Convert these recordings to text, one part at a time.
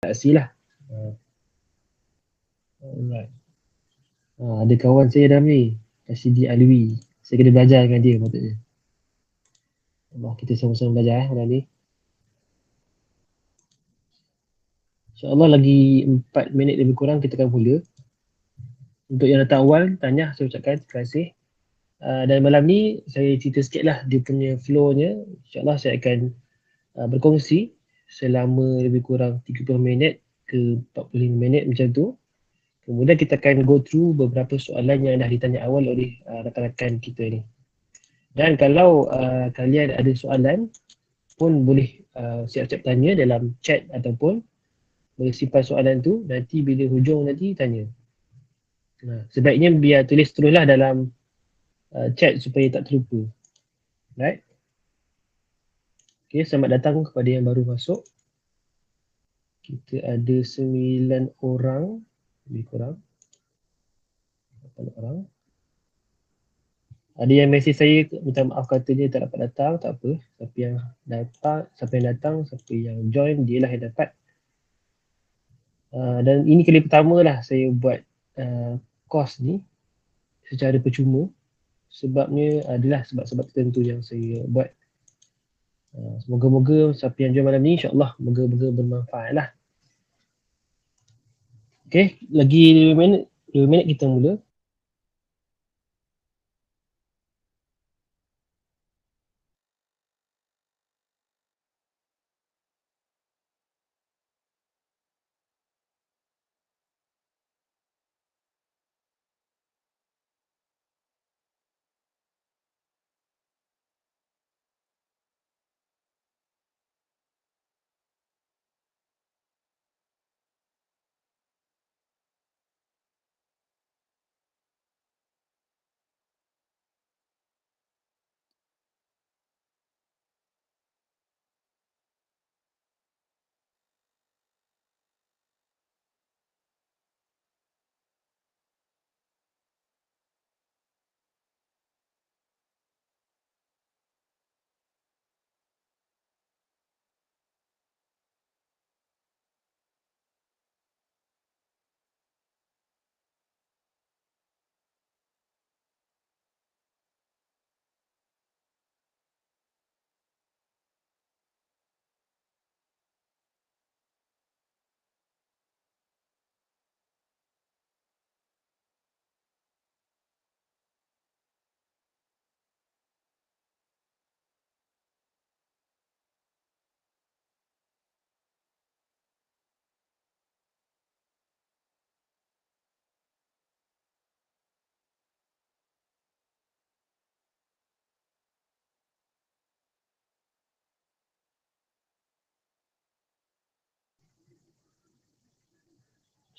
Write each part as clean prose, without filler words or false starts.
aksi lah. Alright. Ada kawan saya Ramli, Rashidi Alwi. Saya kena belajar dengan dia patutnya. Allah, kita sama-sama belajar malam ni. InsyaAllah lagi 4 minit lebih kurang kita akan mula. Untuk yang datang awal, tanya saya ucapkan terima kasih. Dan malam ni saya cerita sikit lah dia punya flow-nya. InsyaAllah saya akan berkongsi selama lebih kurang 30 minit ke 45 minit macam tu. Kemudian kita akan go through beberapa soalan yang dah ditanya awal oleh rakan-rakan kita ni. Dan kalau kalian ada soalan pun boleh siap-siap tanya dalam chat ataupun boleh simpan soalan tu, nanti bila hujung nanti tanya. Sebaiknya biar tulis teruslah dalam chat supaya tak terlupa. Right? Okay, selamat datang kepada yang baru masuk. Kita ada 9 orang lebih kurang. 8 orang. Ada yang mesej saya minta maaf katanya tak dapat datang, tak apa. Siapa yang datang, siapa yang join, dia lah yang dapat. Dan ini kali pertama lah saya buat course ni secara percuma. Sebabnya adalah sebab-sebab tertentu yang saya buat. Semoga-moga siapa yang join malam ni insyaAllah moga-moga bermanfaat lah. Okay, lagi 2 minit kita mula.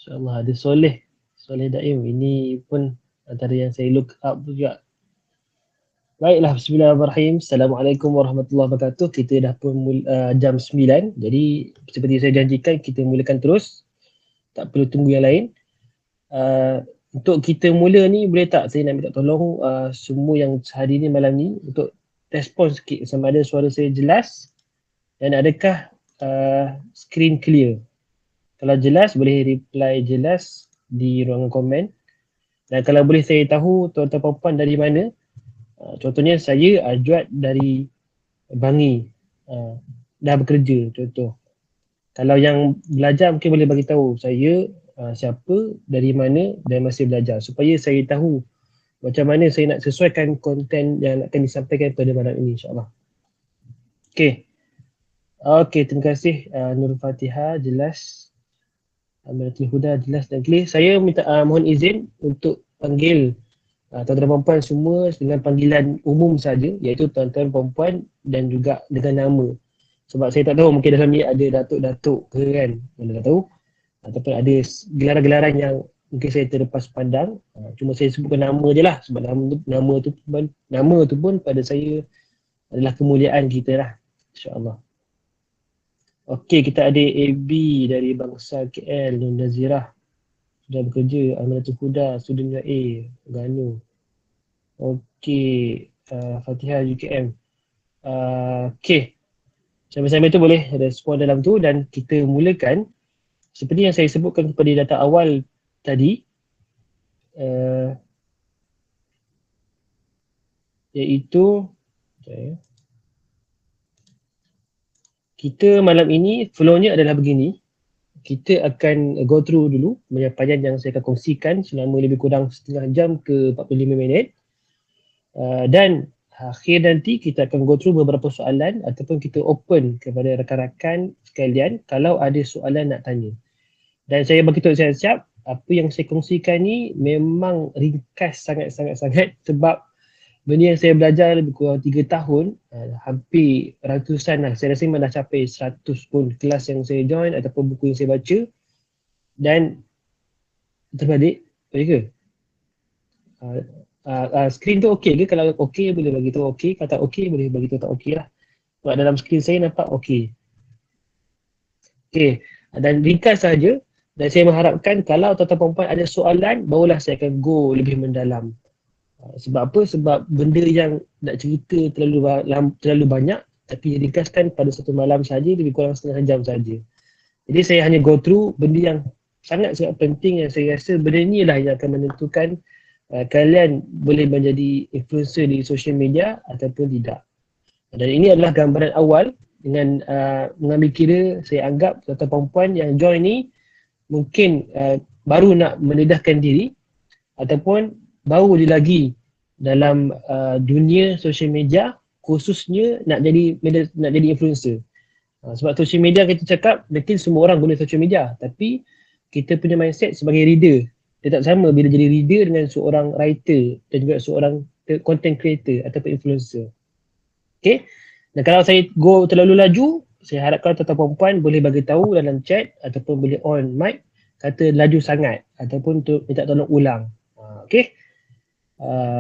InsyaAllah ada Soleh Daim. Ini pun antara yang saya look up juga. Baiklah, bismillahirrahmanirrahim. Assalamualaikum warahmatullahi wabarakatuh. Kita dah pun jam 9. Jadi seperti saya janjikan kita mulakan terus. Tak perlu tunggu yang lain. Untuk kita mula ni boleh tak saya nak minta tolong semua yang hari ni malam ni untuk respon sikit sama ada suara saya jelas dan adakah screen clear. Kalau jelas boleh reply jelas di ruangan komen. Dan kalau boleh saya tahu tuan-tuan perempuan dari mana. Contohnya saya Ajwat dari Bangi. Dah bekerja contoh. Kalau yang belajar mungkin boleh bagi tahu saya siapa, dari mana dan masih belajar supaya saya tahu macam mana saya nak sesuaikan konten yang akan disampaikan pada malam ini insyaAllah. Okay. Okay, terima kasih Nur Fatihah jelas. Amiratul Huda jelas dan clear. Saya minta mohon izin untuk panggil tuan-tuan perempuan semua dengan panggilan umum saja, iaitu tuan-tuan perempuan dan juga dengan nama. Sebab saya tak tahu mungkin dalam ni ada datuk-datuk ke kan, mana tak tahu. Ataupun ada gelaran-gelaran yang mungkin saya terlepas pandang. Cuma saya sebutkan nama je lah sebab nama tu pun pada saya adalah kemuliaan kita lah. InsyaAllah. Okey, kita ada AB dari bangsa KL, Nur Nazirah. Sudah bekerja, Amiratul Huda, student A, Ganu. Okey, Fatihah UKM. Okey, sambil-sambil tu boleh respon dalam tu dan kita mulakan seperti yang saya sebutkan pada data awal tadi, iaitu kita malam ini flow-nya adalah begini. Kita akan go through dulu penyampaian yang saya akan kongsikan selama lebih kurang setengah jam ke 45 minit. Dan akhir nanti kita akan go through beberapa soalan ataupun kita open kepada rakan-rakan sekalian kalau ada soalan nak tanya. Dan saya beritahu siap-siap, apa yang saya kongsikan ni memang ringkas sangat-sangat sebab benda yang saya belajar lebih kurang 3 tahun, hampir ratusan lah. Saya rasa memang dah capai 100 pun kelas yang saya join ataupun buku yang saya baca. Dan terbalik, boleh ke? Skrin tu okey ke? Kalau okey boleh bagi tahu okey, kalau tak okey boleh bagi tahu tak okey lah. Sebab dalam skrin saya nampak okey. Okey, dan ringkas saja. Dan saya mengharapkan kalau tuan-tuan perempuan ada soalan, barulah saya akan go lebih mendalam. Sebab apa? Sebab benda yang nak cerita terlalu banyak, tapi ringkaskan pada satu malam saja, lebih kurang setengah jam saja. Jadi saya hanya go through benda yang sangat-sangat penting yang saya rasa benda ni lah yang akan menentukan kalian boleh menjadi influencer di social media ataupun tidak. Dan ini adalah gambaran awal dengan mengambil kira saya anggap tuan-tuan perempuan yang join ni mungkin baru nak mendedahkan diri ataupun baru dia lagi dalam dunia social media, khususnya nak jadi influencer. Sebab social media kita cakap mungkin semua orang guna social media, tapi kita punya mindset sebagai reader dia tak sama bila jadi reader dengan seorang writer dan juga seorang content creator ataupun influencer. Okay, dan kalau saya go terlalu laju, saya harapkan tuan-tuan perempuan boleh bagi tahu dalam chat ataupun boleh on mic kata laju sangat ataupun untuk minta tolong ulang. Okay,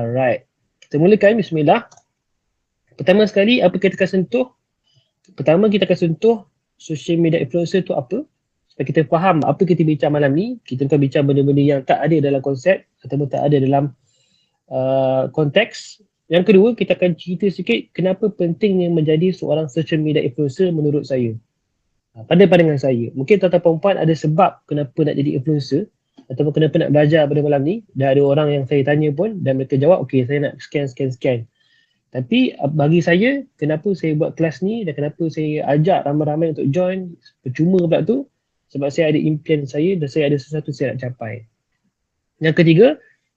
right, kita mulakan. Bismillah. Pertama sekali apa kita akan sentuh? Pertama kita akan sentuh social media influencer tu apa, supaya kita faham apa kita bincang malam ni. Kita akan bincang benda-benda yang tak ada dalam konsep ataupun tak ada dalam konteks. Yang kedua, kita akan cerita sikit kenapa pentingnya menjadi seorang social media influencer menurut saya. Pada pandangan saya, mungkin tuan-tuan perempuan ada sebab kenapa nak jadi influencer ataupun kenapa nak belajar pada malam ni. Dah ada orang yang saya tanya pun dan mereka jawab, okey saya nak scan. Tapi bagi saya, kenapa saya buat kelas ni dan kenapa saya ajak ramai-ramai untuk join, percuma pula tu, sebab saya ada impian saya dan saya ada sesuatu saya nak capai. Yang ketiga,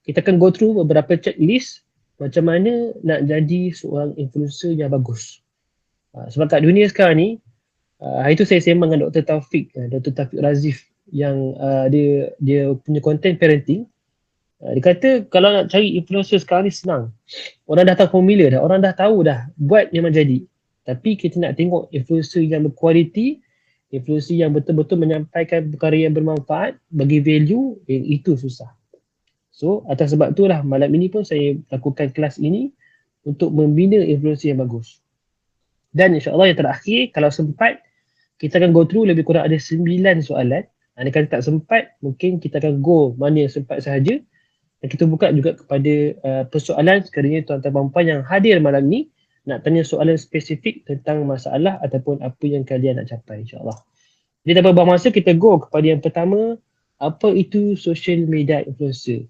kita akan go through beberapa checklist macam mana nak jadi seorang influencer yang bagus. Sebab kat dunia sekarang ni, hari tu saya sembang dengan Dr. Taufik Razif yang dia punya content parenting. Dia kata kalau nak cari influencer sekarang ni senang. Orang dah tahu formula dah, orang dah tahu dah buat memang jadi. Tapi kita nak tengok influencer yang berkualiti, influencer yang betul-betul menyampaikan perkara yang bermanfaat, bagi value, itu susah. So atas sebab itulah malam ini pun saya lakukan kelas ini untuk membina influencer yang bagus. Dan insyaAllah yang terakhir, kalau sempat, kita akan go through lebih kurang ada 9 soalan. Kalau tak sempat, mungkin kita akan go mana yang sempat sahaja. Dan kita buka juga kepada persoalan sekiranya tuan-tuan perempuan yang hadir malam ni nak tanya soalan spesifik tentang masalah ataupun apa yang kalian nak capai, insyaAllah. Jadi tanpa buang masa, kita go kepada yang pertama, apa itu social media influencer?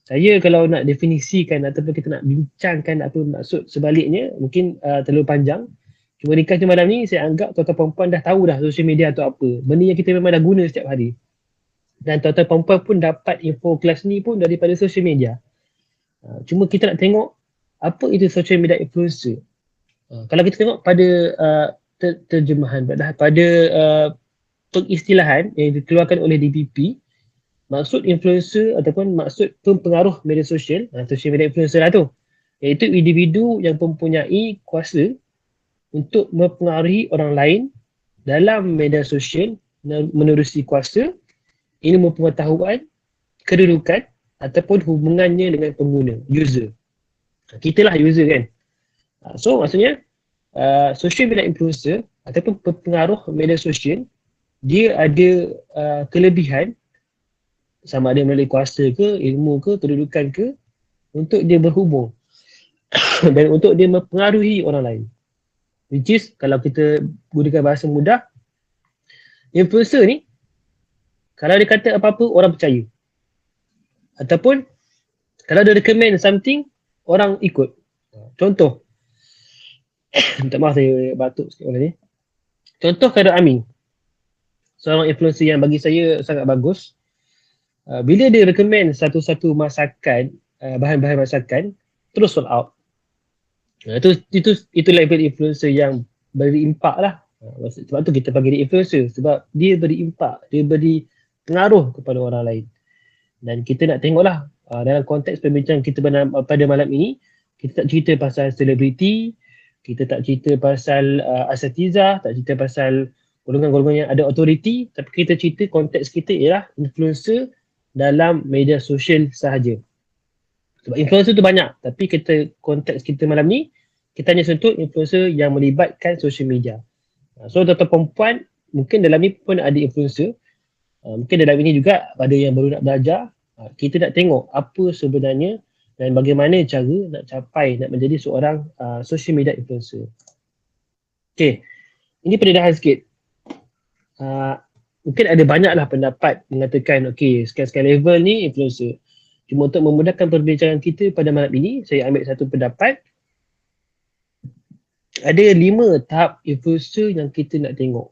Saya kalau nak definisikan ataupun kita nak bincangkan apa maksud sebaliknya, mungkin terlalu panjang. Cuma ringkasnya malam ni, saya anggap tuan-tuan perempuan dah tahu dah social media tu apa. Benda yang kita memang dah guna setiap hari. Dan tuan-tuan perempuan pun dapat info kelas ni pun daripada social media. Cuma kita nak tengok apa itu social media influencer. Kalau kita tengok pada terjemahan, pada pengistilahan yang dikeluarkan oleh DPP, maksud influencer ataupun maksud pempengaruh media sosial, social media influencer lah tu, iaitu individu yang mempunyai kuasa untuk mempengaruhi orang lain dalam media sosial menerusi kuasa, ilmu pengetahuan, kedudukan ataupun hubungannya dengan pengguna, user. Kita lah user kan. So maksudnya social media influencer ataupun pengaruh media sosial, dia ada kelebihan sama ada melalui kuasa ke, ilmu ke, kedudukan ke, untuk dia berhubung dan untuk dia mempengaruhi orang lain. Which is kalau kita gunakan bahasa mudah, influencer ni Kalau dia kata apa-apa, orang percaya. Ataupun kalau dia recommend something, orang ikut. Contoh, minta maaf saya batuk sikit malam ni. Contoh Khairul Amin, seorang influencer yang bagi saya sangat bagus. Bila dia recommend satu-satu masakan, bahan-bahan masakan, terus sold out. Itu level influencer yang beri impak lah. Sebab tu kita panggil dia influencer, sebab dia beri impak, dia beri pengaruh kepada orang lain. Dan kita nak tengoklah dalam konteks perbincangan kita pada malam ini, kita tak cerita pasal selebriti, kita tak cerita pasal asatizah, tak cerita pasal golongan-golongan yang ada autoriti, tapi kita cerita konteks kita ialah influencer dalam media sosial sahaja. Sebab influencer tu banyak, tapi konteks kita malam ni, kita hanya sentuh influencer yang melibatkan social media. So tuan-tuan perempuan, mungkin dalam ni pun ada influencer, mungkin dalam ini juga pada yang baru nak belajar, kita nak tengok apa sebenarnya dan bagaimana cara nak capai, nak menjadi seorang social media influencer. Okay, ini pendedahan sikit. Mungkin ada banyaklah pendapat mengatakan, okay, sekian-sekian level ni influencer. Cuma untuk memudahkan perbincangan kita pada malam ini, saya ambil satu pendapat. Ada 5 tahap influencer yang kita nak tengok.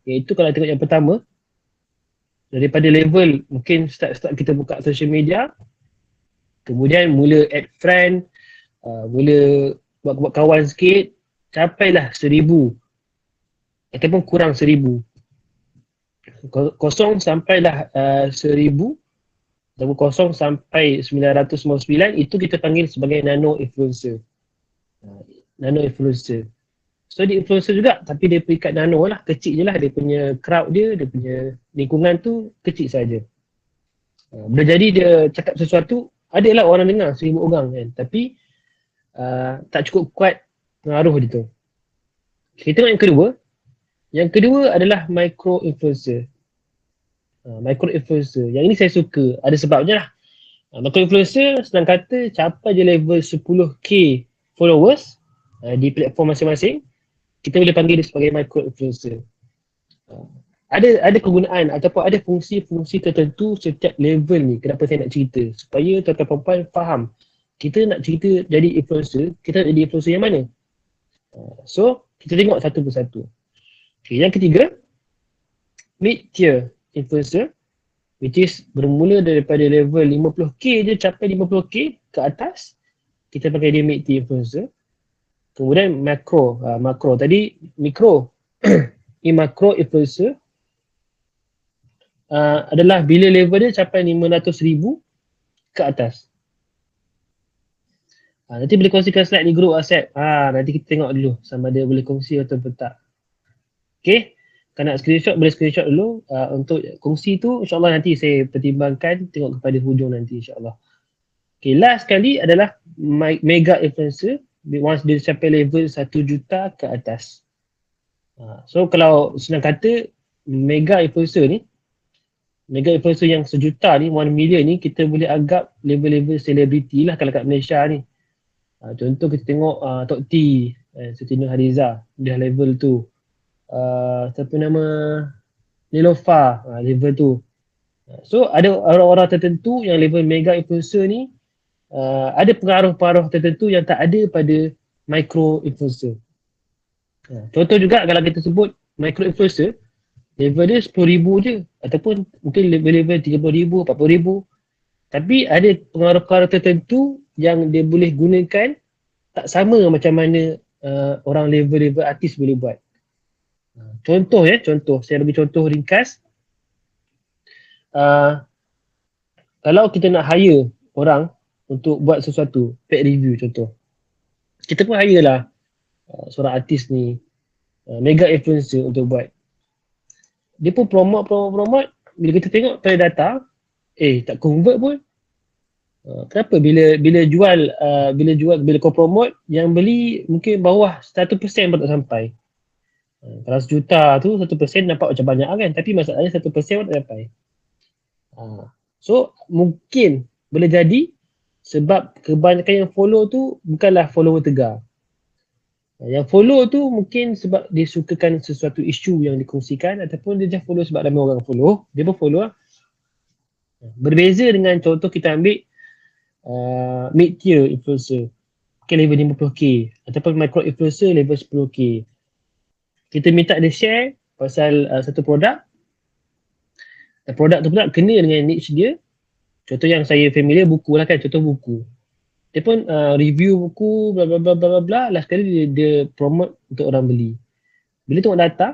Iaitu kalau tengok yang pertama, daripada level mungkin start kita buka social media, kemudian mula add friend, mula buat kawan sikit, capailah 1000 ataupun kurang 1000. Kosong sampailah 1000 ataupun kosong sampai 999, itu kita panggil sebagai nano influencer. Nano influencer. So dia influencer juga, tapi dia perikat nano lah, kecil je lah, dia punya crowd dia punya lingkungan tu kecil saja. Bila jadi dia cakap sesuatu, adalah orang dengar 1000 orang kan, tapi tak cukup kuat pengaruh dia tu. Kita tengok yang kedua. Yang kedua adalah micro influencer. Micro influencer. Yang ini saya suka, ada sebabnya lah. Micro influencer senang kata capai je level 10k followers di platform masing-masing, kita boleh panggil dia sebagai micro influencer. Ada kegunaan ataupun ada fungsi-fungsi tertentu setiap level ni. Kenapa saya nak cerita? Supaya tuan-tuan perempuan faham. Kita nak cerita jadi influencer, kita nak jadi influencer yang mana? So, kita tengok satu persatu. Okay, yang ketiga, mid-tier influencer, which is bermula daripada level 50k je, capai 50k ke atas, kita pakai dia mid-tier influencer. Kemudian makro tadi mikro. Ini makro influencer adalah bila level dia capai 500,000 ke atas. Nanti boleh kongsikan slide di grup WhatsApp. Nanti kita tengok dulu sama dia boleh kongsi atau tak. Okay, kalau nak screenshot boleh screenshot dulu. Untuk kongsi tu insyaAllah nanti saya pertimbangkan, tengok kepada hujung nanti insyaAllah. Okay, last sekali adalah mega influencer. Once dia sampai level 1 juta ke atas. So kalau senang kata, mega influencer yang 1 juta ni, 1 million ni, kita boleh anggap level-level selebriti lah kalau kat Malaysia ni. Contoh kita tengok Tok T, Siti Nurhaliza, dia level tu. Siapa nama, Nilofa, level tu. So ada orang-orang tertentu yang level mega influencer ni, ada pengaruh-pengaruh tertentu yang tak ada pada micro influencer. Contoh juga kalau kita sebut micro influencer, level dia 10,000 je, ataupun mungkin level 30,000, 40,000. Tapi ada pengaruh-pengaruh tertentu yang dia boleh gunakan tak sama macam mana orang level-level artis boleh buat. Contoh, saya bagi contoh ringkas. Kalau kita nak hire orang untuk buat sesuatu, paid review contoh, kita pun hire lah seorang artis ni, mega influencer untuk buat. Dia pun promote, bila kita tengok pada data, tak convert pun. Kenapa? Bila kau promote, yang beli mungkin bawah 1% pun tak sampai. Kalau 1 juta tu 1% nampak macam banyak kan, tapi masalahnya 1% pun tak sampai. So mungkin boleh jadi sebab kebanyakan yang follow tu bukanlah follower tegar. Yang follow tu mungkin sebab dia sukakan sesuatu isu yang dikongsikan, ataupun dia just follow sebab ramai orang follow, dia pun follow lah. Berbeza dengan contoh kita ambil mid-tier influencer, level 50k ataupun micro influencer level 10k. Kita minta dia share pasal satu produk, dan produk tu pula kena dengan niche dia. Contoh yang saya familiar buku lah kan, contoh buku. Dia pun review buku bla bla bla bla bla, last kali dia promote untuk orang beli. Bila tengok data,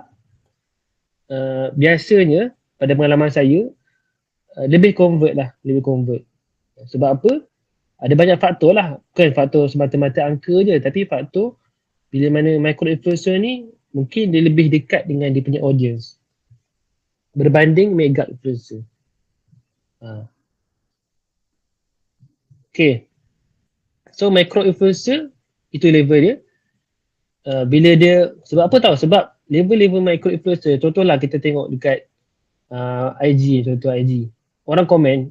biasanya pada pengalaman saya lebih convert lah, lebih convert. Sebab apa? Ada banyak faktor lah, bukan faktor semata-mata angka je, tapi faktor bila mana micro influencer ni mungkin dia lebih dekat dengan dia punya audience berbanding mega influencer. Okay, so micro influencer itu level dia. Bila dia, sebab apa tahu? Sebab level-level micro influencer, contohlah kita tengok dekat IG, contoh IG, orang komen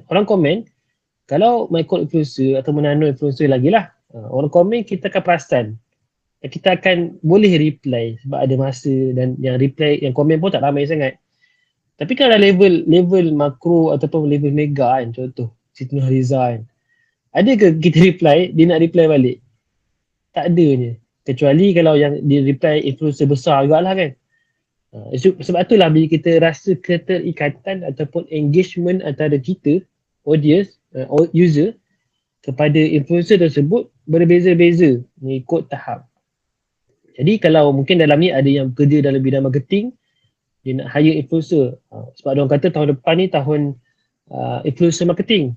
orang komen kalau micro influencer atau nano influencer lagi lah, orang komen kita akan perasan, kita akan boleh reply sebab ada masa, dan yang reply, yang komen pun tak ramai sangat. Tapi kalau level makro ataupun level mega kan, contoh Siti Nurhaliza kan, ada ke kita reply, dia nak reply balik? Tak adanya. Kecuali kalau yang dia reply influencer besar jugalah kan. Sebab itulah bila kita rasa keterikatan ataupun engagement antara kita, audience, user kepada influencer tersebut berbeza-beza mengikut tahap. Jadi kalau mungkin dalam ni ada yang bekerja dalam bidang marketing, dia nak hire influencer. Sebab orang kata tahun depan ni tahun influencer marketing.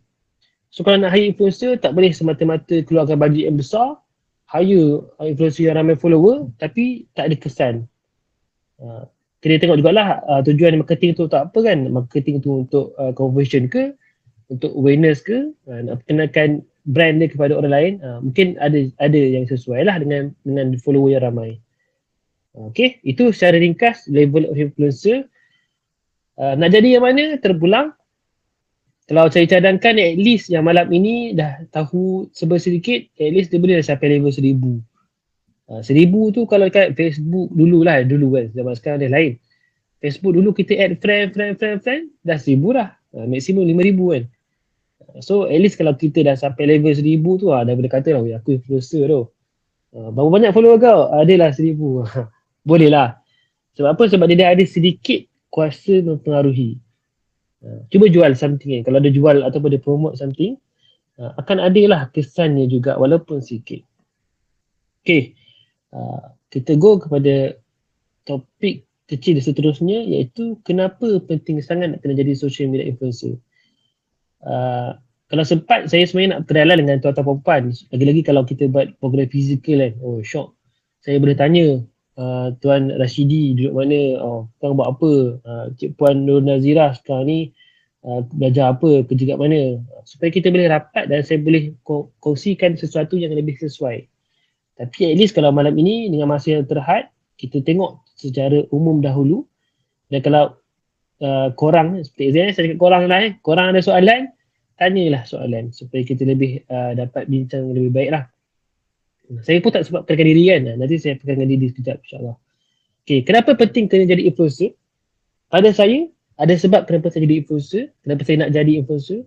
So kalau nak hire influencer, tak boleh semata-mata keluarkan bajet yang besar, hire influencer yang ramai follower tapi tak ada kesan. Kena tengok jugalah tujuan marketing tu tak apa kan. Marketing tu untuk conversion ke, untuk awareness ke, nak perkenalkan brand dia kepada orang lain. Mungkin ada yang sesuai lah dengan follower yang ramai. Okay, itu secara ringkas level of influencer. Nak jadi yang mana? Terpulang. Kalau saya cadangkan at least yang malam ini dah tahu sedikit, at least dia boleh dah sampai level 1000. 1000 tu kalau dekat Facebook dulu kan, zaman sekarang dia lain. Facebook dulu kita add friend, dah 1000 dah. Maksimum 5000 kan. So at least kalau kita dah sampai level 1000 tu, dah boleh kata lah, aku influencer tu. Berapa banyak follower kau? Adalah 1000. Boleh lah. Sebab apa? Sebab dia dah ada sedikit kuasa mempengaruhi. Cuba jual something kan. Kalau dia jual ataupun dia promote something, akan ada lah kesannya juga walaupun sikit. Okay. Kita go kepada topik kecil seterusnya, iaitu kenapa penting sangat nak kena jadi social media influencer. Kalau sempat saya sebenarnya nak berkenalan dengan tuan-tuan perempuan, lagi-lagi kalau kita buat program fizikal kan. Oh shock. Saya boleh tanya Tuan Rashidi duduk mana, sekarang buat apa, Cik Puan Nur Nazirah sekarang ni belajar apa, kerja kat mana, supaya kita boleh rapat dan saya boleh kongsikan sesuatu yang lebih sesuai. Tapi at least kalau malam ini dengan masa yang terhad, kita tengok secara umum dahulu. Dan kalau korang, seperti saya cakap korang lah, korang ada soalan, tanyalah soalan supaya kita lebih dapat bincang lebih baik lah. Saya pun tak sebab perkenalkan diri kan, nanti saya perkenalkan diri sekejap insyaAllah. Okay, kenapa penting kena jadi influencer? Pada saya, ada sebab kenapa saya jadi influencer, kenapa saya nak jadi influencer.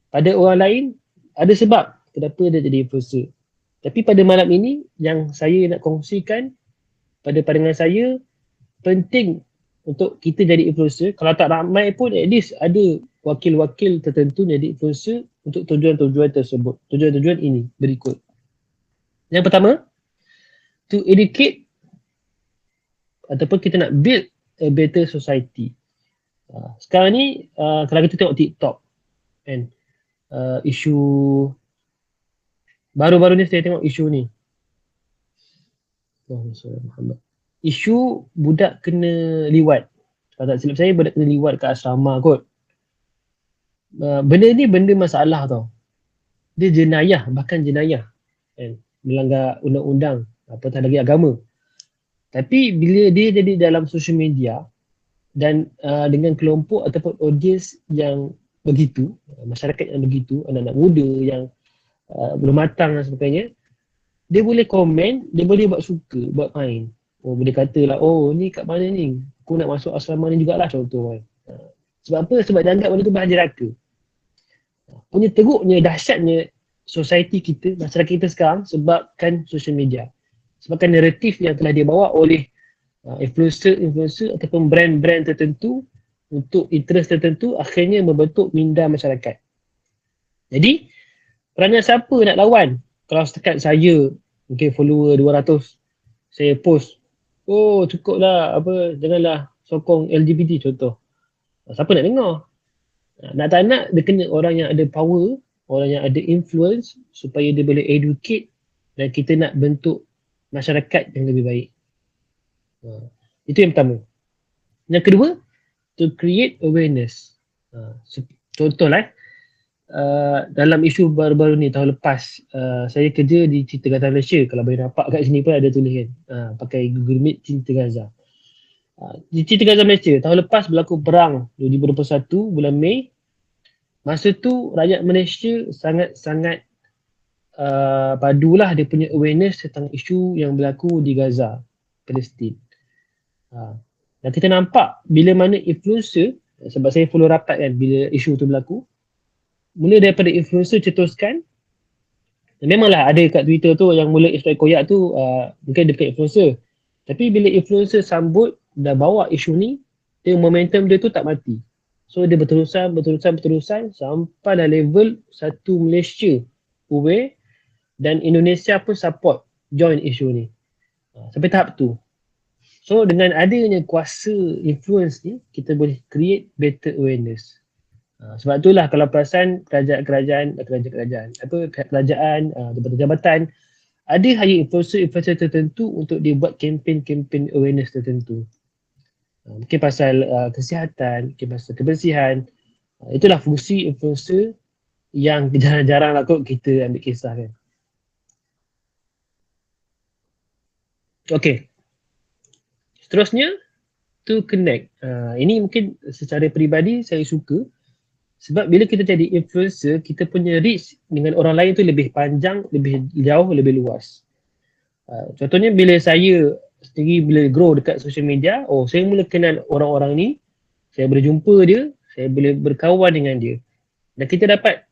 Pada orang lain, ada sebab kenapa dia jadi influencer. Tapi pada malam ini, yang saya nak kongsikan, pada pandangan saya, penting untuk kita jadi influencer. Kalau tak ramai pun, at least ada wakil-wakil tertentu jadi influencer untuk tujuan-tujuan tersebut. Tujuan-tujuan ini berikut. Yang pertama, to educate ataupun kita nak build a better society. Sekarang ni, kalau kita tengok TikTok, kan, isu baru-baru ni saya tengok isu ni. Isu budak kena liwat. Kalau tak silap saya, budak kena liwat kat asrama kot. Benda ni benda masalah tau. Dia jenayah, bahkan jenayah. Kan? Melanggar undang-undang, apatah lagi agama. Tapi bila dia jadi dalam social media dan dengan kelompok ataupun audience yang begitu, masyarakat yang begitu, anak-anak muda yang belum matang dan sebagainya, dia boleh komen, dia boleh buat suka, buat main. Boleh kata lah, oh ni kat mana ni? Aku nak masuk asrama ni jugalah contoh kan. Sebab apa? Sebab dia anggap benda tu bahan jeraka. Punya teruknya, dahsyatnya society kita, masyarakat kita sekarang sebabkan social media. Sebabkan naratif yang telah dibawa oleh influencer ataupun brand-brand tertentu untuk interest tertentu akhirnya membentuk minda masyarakat. Jadi, peranan siapa nak lawan? Kalau setakat saya, mungkin follower 200, saya post, oh cukup lah, janganlah sokong LGBT contoh. Siapa nak dengar? Nak tak nak, dia kena orang yang ada power, orang yang ada influence supaya dia boleh educate dan kita nak bentuk masyarakat yang lebih baik. Itu yang pertama. Yang kedua, to create awareness. Contohlah, dalam isu baru-baru ni tahun lepas, saya kerja di Cinta Gaza Malaysia. Kalau boleh nampak kat sini pun ada tulis kan, pakai Google Meet Cinta Gaza. Di Cinta Gaza Malaysia, tahun lepas berlaku perang 2021 bulan Mei. Masa tu rakyat Malaysia sangat-sangat padulah dia punya awareness tentang isu yang berlaku di Gaza, Palestin. Dan kita nampak bila mana influencer, sebab saya follow rapat kan bila isu tu berlaku, mula daripada influencer cetuskan, memanglah ada kat Twitter tu yang mula explain koyak tu mungkin dekat influencer, tapi bila influencer sambut dah bawa isu ni, dia momentum dia tu tak mati. So dia berterusan sampailah level satu Malaysia aware dan Indonesia pun support join isu ni. Sampai tahap tu. So dengan adanya kuasa influence ni, kita boleh create better awareness. Sebab itulah kalau perasan kerajaan, jabatan-jabatan ada hire influencer tertentu untuk dia buat kempen awareness tertentu. Mungkin pasal kesihatan, mungkin pasal kebersihan. Itulah fungsi influencer yang jarang-jarang lah kot kita ambil kisah kan. Okay. Seterusnya, to connect. Ini mungkin secara peribadi saya suka. Sebab bila kita jadi influencer, kita punya reach dengan orang lain tu lebih panjang, lebih jauh, lebih luas. Contohnya bila saya sendiri bila grow dekat social media, saya mula kenal orang-orang ni, saya boleh jumpa dia, saya boleh berkawan dengan dia. Dan kita dapat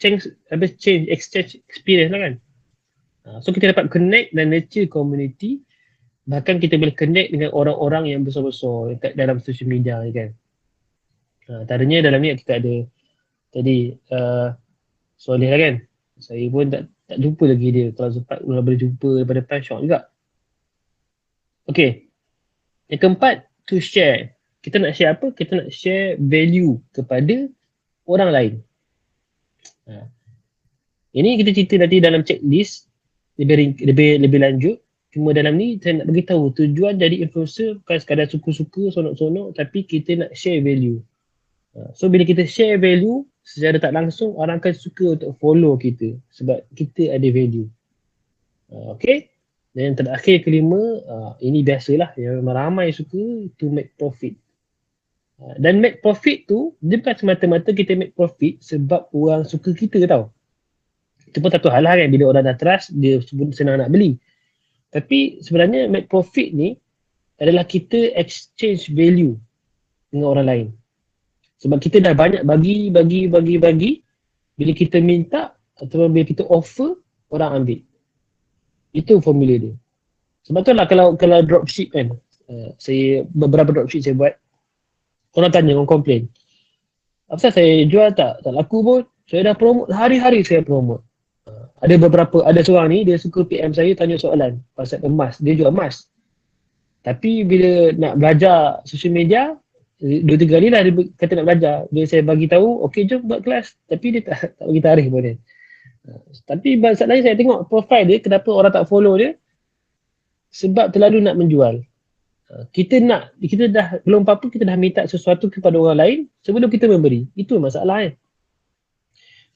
exchange experience lah kan. So kita dapat connect dan nurture community. Bahkan kita boleh connect dengan orang-orang yang besar-besar dekat dalam social media ni kan. Antaranya dalam ni kita ada tadi Soleh lah kan. Saya pun tak jumpa lagi dia. Kalau sempat boleh jumpa daripada depan syok juga. Okay. Yang keempat, to share. Kita nak share apa? Kita nak share value kepada orang lain. Ini kita cerita nanti dalam checklist lebih lanjut. Cuma dalam ni saya nak beritahu tujuan jadi influencer bukan sekadar suka-suka, sonok-sonok, tapi kita nak share value. So bila kita share value, secara tak langsung orang akan suka untuk follow kita sebab kita ada value. Okay. Dan yang terakhir kelima, ini biasalah yang ramai suka, to make profit. Dan make profit tu, dia bukan semata-mata kita make profit sebab orang suka kita tau. Itu pun satu hal lah kan, bila orang dah trust, dia senang nak beli. Tapi sebenarnya make profit ni adalah kita exchange value dengan orang lain. Sebab kita dah banyak bagi, bila kita minta atau bila kita offer, orang ambil. Itu formula dia. Sebab tu lah kalau dropship kan, saya beberapa dropship saya buat, orang tanya, orang komplain, apasal saya jual tak laku pun, saya dah promote, hari-hari saya promote. Ada seorang ni, dia suka PM saya tanya soalan pasal emas, dia jual emas. Tapi bila nak belajar social media, 2-3 kali lah dia kata nak belajar. Bila saya bagi tahu, okey jom buat kelas, tapi dia tak bagi tarikh pun dia. Tapi masalahnya saya tengok profile dia, kenapa orang tak follow dia? Sebab terlalu nak menjual. Kita dah belum apa-apa, kita dah minta sesuatu kepada orang lain sebelum kita memberi. Itu masalah kan.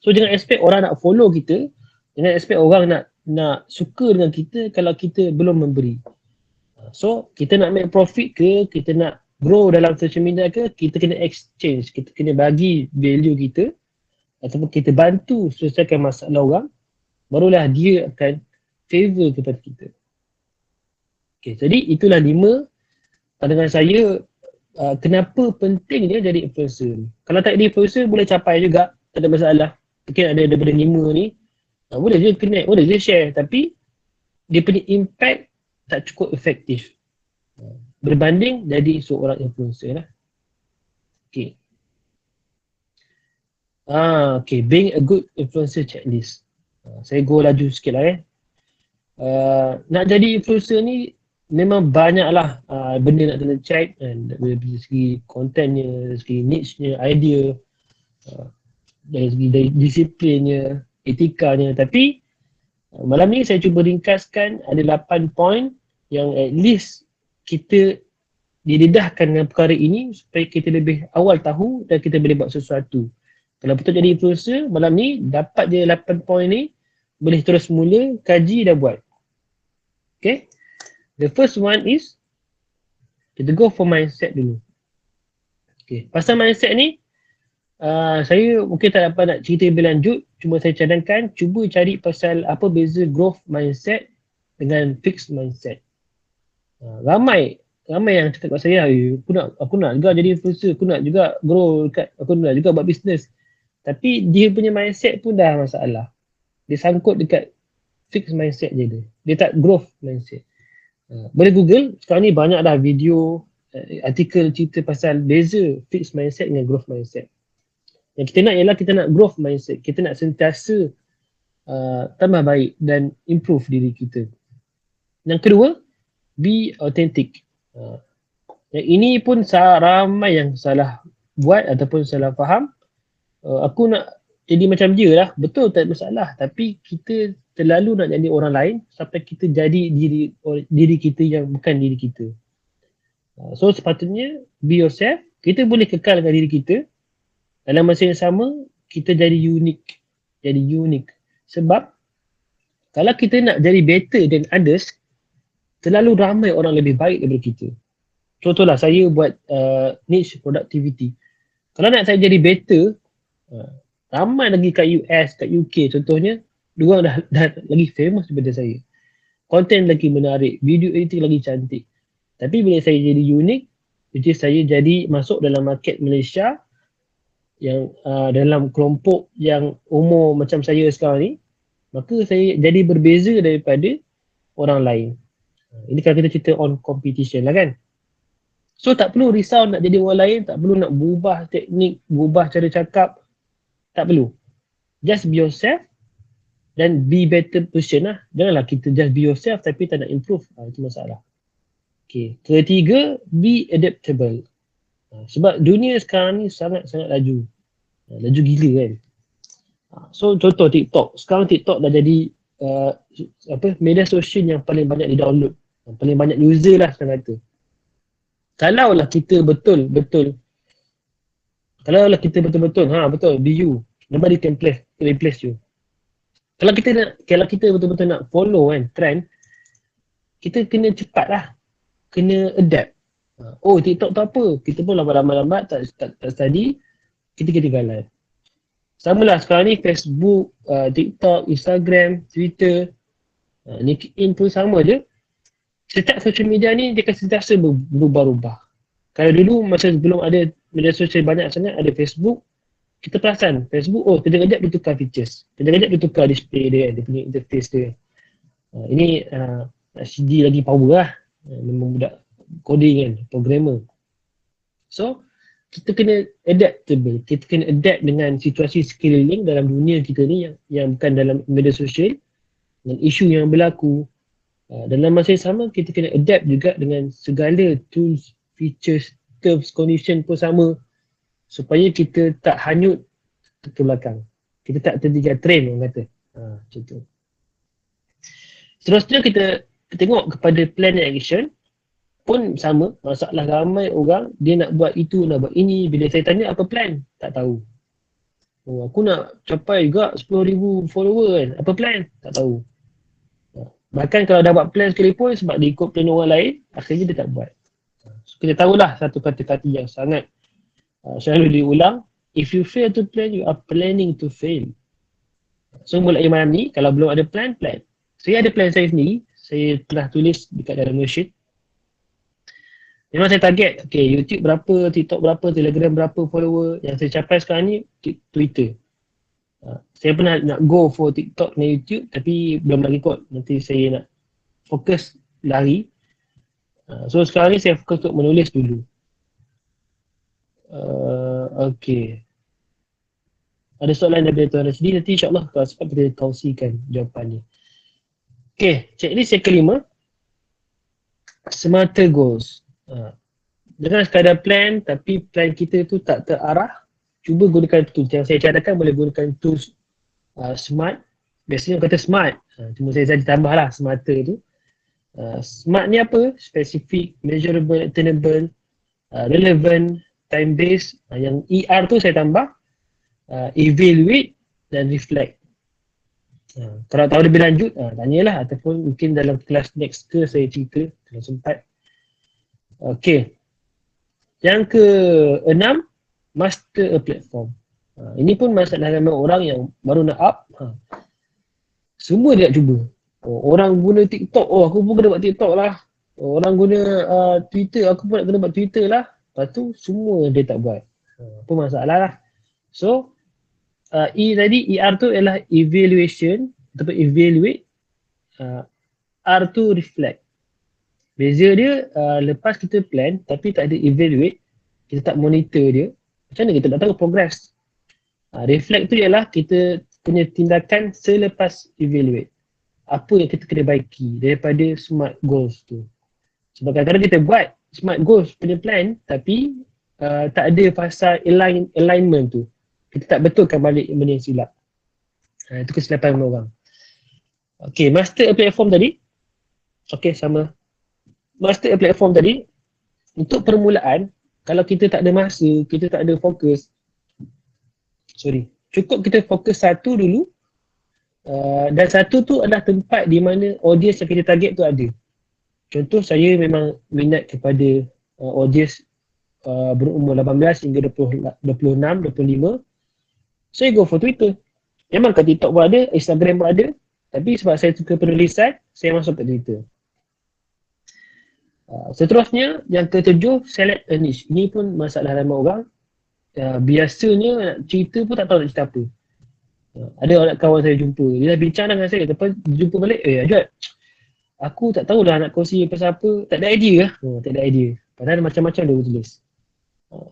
So jangan expect orang nak follow kita, jangan expect orang nak suka dengan kita kalau kita belum memberi. So kita nak make profit ke, kita nak grow dalam social media ke, kita kena exchange, kita kena bagi value kita ataupun kita bantu selesaikan masalah orang, barulah dia akan favor kepada kita. Okay, jadi itulah 5 pandangan saya kenapa pentingnya jadi influencer ni. Kalau tak jadi influencer boleh capai juga, tak ada masalah. Mungkin ada daripada 5 ni, boleh je connect, boleh je share, tapi dia punya impact tak cukup efektif berbanding jadi seorang influencer lah. Okay. Okay, being a good influencer checklist. Saya go laju sikit lah nak jadi influencer ni memang banyak lah benda nak kena check, dari segi contentnya, dari segi niche-nya, idea, dari segi disiplinnya, etikanya. Tapi malam ni saya cuba ringkaskan ada 8 point yang at least kita didedahkan dengan perkara ini supaya kita lebih awal tahu dan kita boleh buat sesuatu. Kalau betul jadi influencer, malam ni dapat je 8 point ni, boleh terus mula, kaji dan buat. Okay. The first one is kita go for mindset dulu. Okay. Pasal mindset ni, saya mungkin tak dapat nak cerita lebih lanjut, cuma saya cadangkan cuba cari pasal apa beza growth mindset dengan fixed mindset. Ramai yang cakap kat saya, aku nak juga jadi influencer, aku nak juga grow dekat, aku nak juga buat bisnes. Tapi dia punya mindset pun dah masalah. Dia sangkut dekat fixed mindset je dia. Dia tak growth mindset. Boleh Google, sekarang ni banyak dah video, artikel cerita pasal beza fixed mindset dengan growth mindset. Yang kita nak ialah kita nak growth mindset. Kita nak sentiasa tambah baik dan improve diri kita. Yang kedua, be authentic. Yang ini pun ramai yang salah buat ataupun salah faham. Aku nak jadi macam dia lah, betul, tak ada masalah. Tapi kita terlalu nak jadi orang lain sampai kita jadi diri kita yang bukan diri kita. So sepatutnya be yourself. Kita boleh kekal dengan diri kita. Dalam masa yang sama, kita jadi unik. Sebab kalau kita nak jadi better than others, terlalu ramai orang lebih baik daripada kita. Contohlah saya buat niche productivity. Kalau nak saya jadi better, ramai lagi kat US, kat UK contohnya, diorang dah lagi famous daripada saya. Content lagi menarik, video editing lagi cantik. Tapi bila saya jadi unik, which is saya jadi masuk dalam market Malaysia yang dalam kelompok yang umur macam saya sekarang ni, maka saya jadi berbeza daripada orang lain. Ini kalau kita cerita on competition lah kan. So tak perlu risau nak jadi orang lain, tak perlu nak berubah teknik, berubah cara cakap, tak perlu. Just be yourself dan be better person lah. Janganlah kita just be yourself tapi tak nak improve. Itu masalah. Okay. Ketiga, be adaptable. Sebab dunia sekarang ni sangat-sangat laju. Laju gila kan. So contoh TikTok. Sekarang TikTok dah jadi media sosial yang paling banyak di-download. Yang paling banyak user lah sekarang kata. Kalaulah kita betul-betul betul, be you. Nobody can replace you. Kalau kita betul-betul nak follow kan trend, kita kena cepat lah. Kena adapt. TikTok tu apa? Kita pun lambat-lambat tak study, kita ketinggalan. Sama lah sekarang ni Facebook, TikTok, Instagram, Twitter, LinkedIn pun sama je. Setiap social media ni dia akan sentiasa berubah-ubah. Kalau dulu masa sebelum ada media sosial banyak sangat, ada Facebook, kita perasan Facebook, kejap-kejap dia tukar features. Kejap-kejap dia tukar display dia kan, dia punya interface dia. Ini CD lagi power lah. Memang budak coding kan, programmer. So, kita kena adaptable. Kita kena adapt dengan situasi sekeliling dalam dunia kita ni yang bukan dalam media sosial, dengan isu yang berlaku. Dalam masa yang sama, kita kena adapt juga dengan segala tools, features, terms, condition pun sama supaya kita tak hanyut ke belakang. Kita tak tertinggal trend orang kata. Macam tu. Seterusnya kita tengok kepada plan and action pun sama. Masalah ramai orang dia nak buat itu, nak buat ini. Bila saya tanya apa plan, tak tahu. Aku nak capai juga 10,000 follower kan. Apa plan? Tak tahu. Bahkan kalau dah buat plan sekalipun sebab dia ikut plan orang lain, akhirnya dia tak buat. So, kita tahulah satu kata-kata yang sangat selalu diulang. If you fail to plan, you are planning to fail. So mulai malam ni, kalau belum ada plan. Saya ada plan saya sendiri. Saya telah tulis dekat dalam worksheet. Memang saya target, okay, YouTube berapa, TikTok berapa, Telegram berapa follower. Yang saya capai sekarang ni Twitter. Saya pernah nak go for TikTok dan YouTube tapi belum lagi kot. Nanti saya nak fokus lari. So sekarang ni saya fokus untuk menulis dulu. Okay. Ada soalan daripada Tuan Rasidi, nanti insyaAllah kalau sempat kita kongsikan jawapan ni. Okay, checklist yang kelima. Smarter goals. Jangan sekadar plan tapi plan kita tu tak terarah. Cuba gunakan tools. Yang saya cadangkan boleh gunakan tools smart. Biasanya orang kata smart. Cuma saya tambah lah smarter tu. Smart ni apa? Specific, measurable, attainable, relevant, time based. Yang ER tu saya tambah evaluate dan reflect. Kalau tahu lebih lanjut, tanyalah ataupun mungkin dalam kelas next ke saya cerita kalau sempat. Okay. Yang ke-6, master a platform. Ini pun masalah ramai orang yang baru nak up. Semua dia nak cuba. Orang guna TikTok, aku pun kena buat TikTok lah. Orang guna Twitter, aku pun nak kena buat Twitter lah. Lepas tu semua dia tak buat. Apa masalah lah. So, tadi ER tu ialah evaluation ataupun evaluate. R tu reflect. Beza dia lepas kita plan tapi tak ada evaluate, kita tak monitor dia, macam mana kita nak tahu progress? Reflect tu ialah kita punya tindakan selepas evaluate. Apa yang kita kena baiki daripada smart goals tu. Sebab kadang-kadang kita buat smart goals punya plan tapi tak ada fasa alignment tu. Kita tak betulkan balik benda yang silap. Itu kesilapan orang. Okay, master a platform tadi. Okay, sama. Master a platform tadi, untuk permulaan, kalau kita tak ada masa, kita tak ada fokus, cukup kita fokus satu dulu, dan satu tu adalah tempat di mana audience yang kita target tu ada. Contoh, saya memang minat kepada audience berumur 18 hingga 26, 25, saya go for Twitter. Memang kat TikTok pun ada, Instagram pun ada, tapi sebab saya suka penulisan, saya masuk ke Twitter. Seterusnya, yang ke-7, select a niche. Ini pun masalah ramai orang. Biasanya nak cerita pun tak tahu nak cerita apa. Ada orang kawan saya jumpa, dia dah bincang dengan saya, lepas jumpa balik, Ajat, aku tak tahulah nak kongsi pasal apa, tak ada idea lah. Tak ada idea. Padahal macam-macam dia tulis.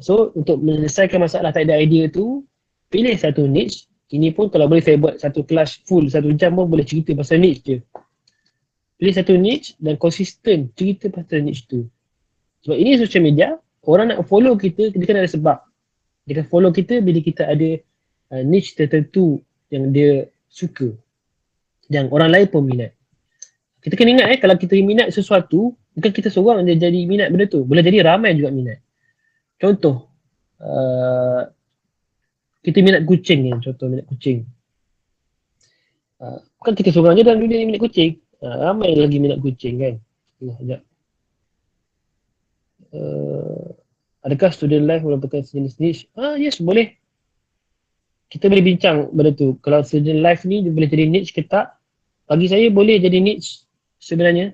So, untuk menyelesaikan masalah tak ada idea tu, pilih satu niche. Ini pun kalau boleh saya buat satu kelas full, 1 jam pun boleh cerita pasal niche je. Pilih satu niche dan konsisten cerita pasal niche tu. Sebab ini social media, orang nak follow kita, dia kan ada sebab. Dia kan follow kita bila kita ada niche tertentu yang dia suka. Yang orang lain pun minat. Kita kena ingat kalau kita minat sesuatu, bukan kita seorang dia jadi minat benda tu. Boleh jadi ramai juga minat. Contoh, kita minat kucing ni, contoh minat kucing. Bukan kita seorang je dalam dunia ni minat kucing. Ramai lagi minat kucing kan. Sekejap. Adakah student life merupakan sejenis niche? Yes, boleh. Kita boleh bincang benda tu. Kalau student life ni dia boleh jadi niche ke tak? Bagi saya boleh jadi niche sebenarnya.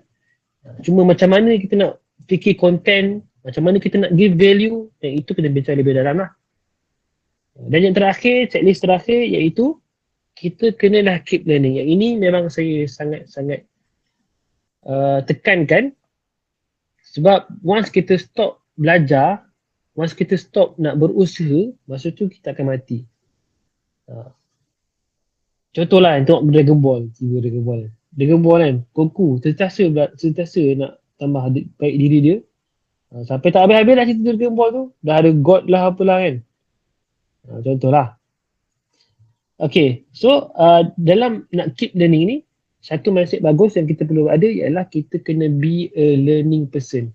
Cuma macam mana kita nak fikir content, macam mana kita nak give value, yang itu kena bincang lebih dalam lah. Dan yang terakhir, checklist terakhir iaitu kita kenalah keep learning. Yang ini memang saya sangat-sangat tekankan sebab once kita stop belajar, once kita stop nak berusaha, masa tu kita akan mati. Contohlah tengok Dragon Ball, Dragon Ball kan, Goku sentiasa nak tambah baik diri dia. Sampai tak habis-habis lah cerita Dragon Ball tu, dah ada God lah apalah kan. Contohlah. Okay, so dalam nak keep learning ni, satu mindset bagus yang kita perlu ada ialah kita kena be a learning person.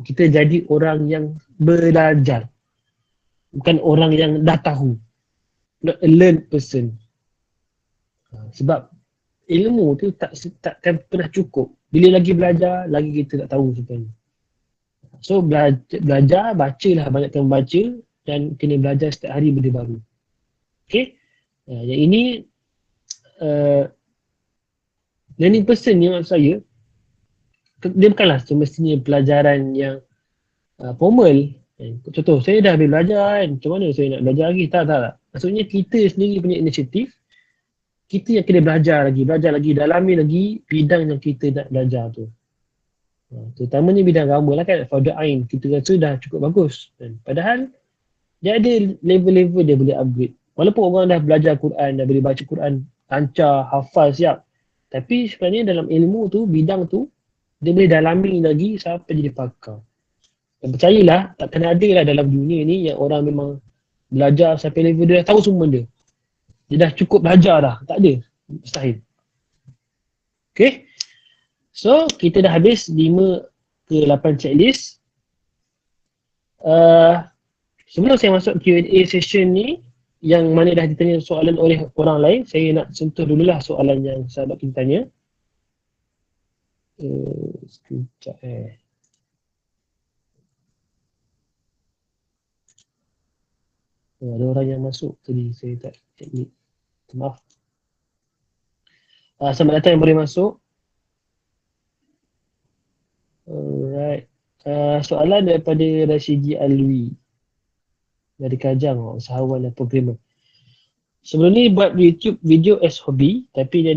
Kita jadi orang yang belajar. Bukan orang yang dah tahu. Not a learned person. Sebab ilmu tu takkan pernah cukup. Bila lagi belajar, lagi kita tak tahu sebenarnya. So belajar, bacalah, banyakkan baca dan kena belajar setiap hari benda baru. Okay? Yang ini learning person ni maksud saya, dia bukanlah semestinya pelajaran yang formal. Contoh, saya dah habis belajar kan, macam mana saya nak belajar lagi? Tak. Maksudnya kita sendiri punya inisiatif, kita yang kena belajar lagi, dalami lagi bidang yang kita nak belajar tu. Terutamanya bidang agama lah kan, Fardu Ain, kita rasa dah cukup bagus. Padahal, dia ada level-level dia boleh upgrade. Walaupun orang dah belajar Quran, dah boleh baca Quran, lancar, hafal, siap. Tapi sebenarnya dalam ilmu tu, bidang tu, dia boleh dalami lagi sampai jadi pakar. Dan percayalah, takkan ada lah dalam dunia ni yang orang memang belajar sampai level dia dah tahu semua benda. Dia dah cukup belajar dah. Tak ada. Mustahil. Okay. So, kita dah habis 5 ke 8 checklist. Sebelum saya masuk Q&A session ni, yang mana dah ditanya soalan oleh orang lain, saya nak sentuh dululah soalan yang sahabat kita tanya. Sekejap ada orang yang masuk tadi, saya tak teknik. Maaf. Selamat datang yang boleh masuk. Alright. Soalan daripada Rashidi Alwi dari Kajang, usahawan dan programmer. Sebelum ni buat YouTube video as hobi, tapi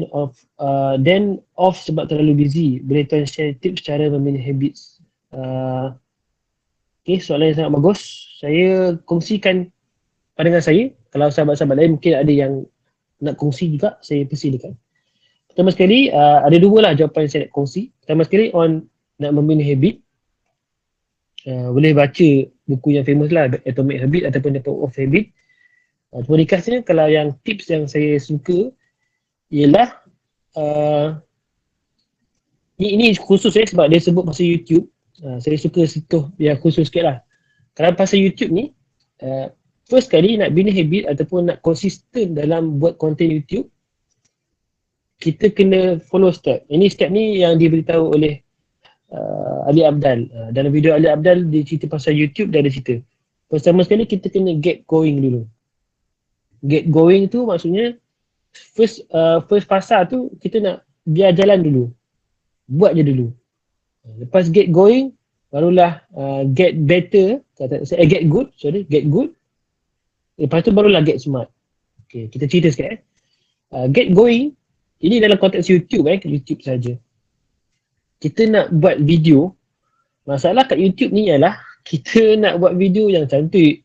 then off sebab terlalu busy. Boleh tuan share tips cara memilih habits? Okay, soalan yang sangat bagus. Saya kongsikan pandangan saya. Kalau sahabat-sahabat lain mungkin ada yang nak kongsi juga, saya persilakan. Pertama sekali, ada dua lah jawapan yang saya nak kongsi. Pertama sekali, on nak memilih habit. Boleh baca buku yang famous lah, Atomic Habit ataupun The Power of Habit. Cuma ringkasnya, kalau yang tips yang saya suka ialah ini khusus sebab dia sebut pasal YouTube. Saya suka sentuh yang khusus sikit lah. Kalau pasal YouTube ni, first kali nak bina habit ataupun nak konsisten dalam buat konten YouTube, kita kena follow step. Ini step ni yang diberitahu oleh Ali Abdal. Dalam video Ali Abdal dia cerita pasal YouTube, dia ada cerita. Pertama sekali kita kena get going dulu. Get going tu maksudnya first fasa tu kita nak biar jalan dulu. Buat je dulu. Lepas get going, barulah get better, get good. Lepas tu barulah get smart. Okay, kita cerita sikit get going, ini dalam konteks YouTube YouTube saja. Kita nak buat video, masalah kat YouTube ni ialah kita nak buat video yang cantik,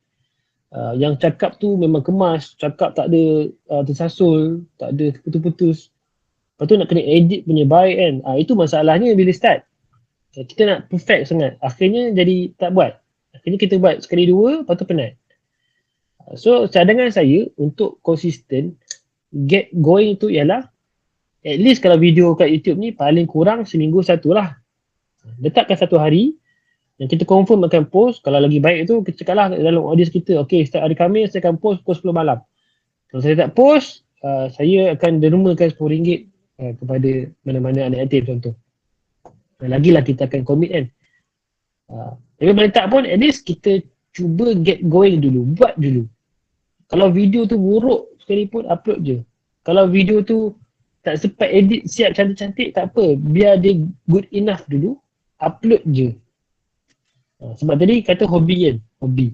yang cakap tu memang kemas, cakap tak ada tersasul, tak ada putus-putus. Lepas tu nak kena edit punya baik kan. Itu masalahnya bila start. Kita nak perfect sangat. Akhirnya jadi tak buat. Akhirnya kita buat sekali dua, lepas tu penat. So cadangan saya untuk konsisten get going tu ialah at least kalau video kat YouTube ni paling kurang seminggu satu lah. Letakkan satu hari yang kita confirm akan post. Kalau lagi baik tu kita cakap lah dalam audience kita, okay, setiap hari Khamis saya akan post 10 malam. Kalau saya tak post, saya akan dermakan RM10 kepada mana-mana anak yatim contoh. Lagilah kita akan commit kan. Tapi boleh tak pun, at least kita cuba get going dulu, buat dulu. Kalau video tu buruk sekalipun, upload je. Kalau video tu tak sempat edit siap cantik-cantik, tak apa. Biar dia good enough dulu, upload je. Sebab tadi kata hobi kan, hobi.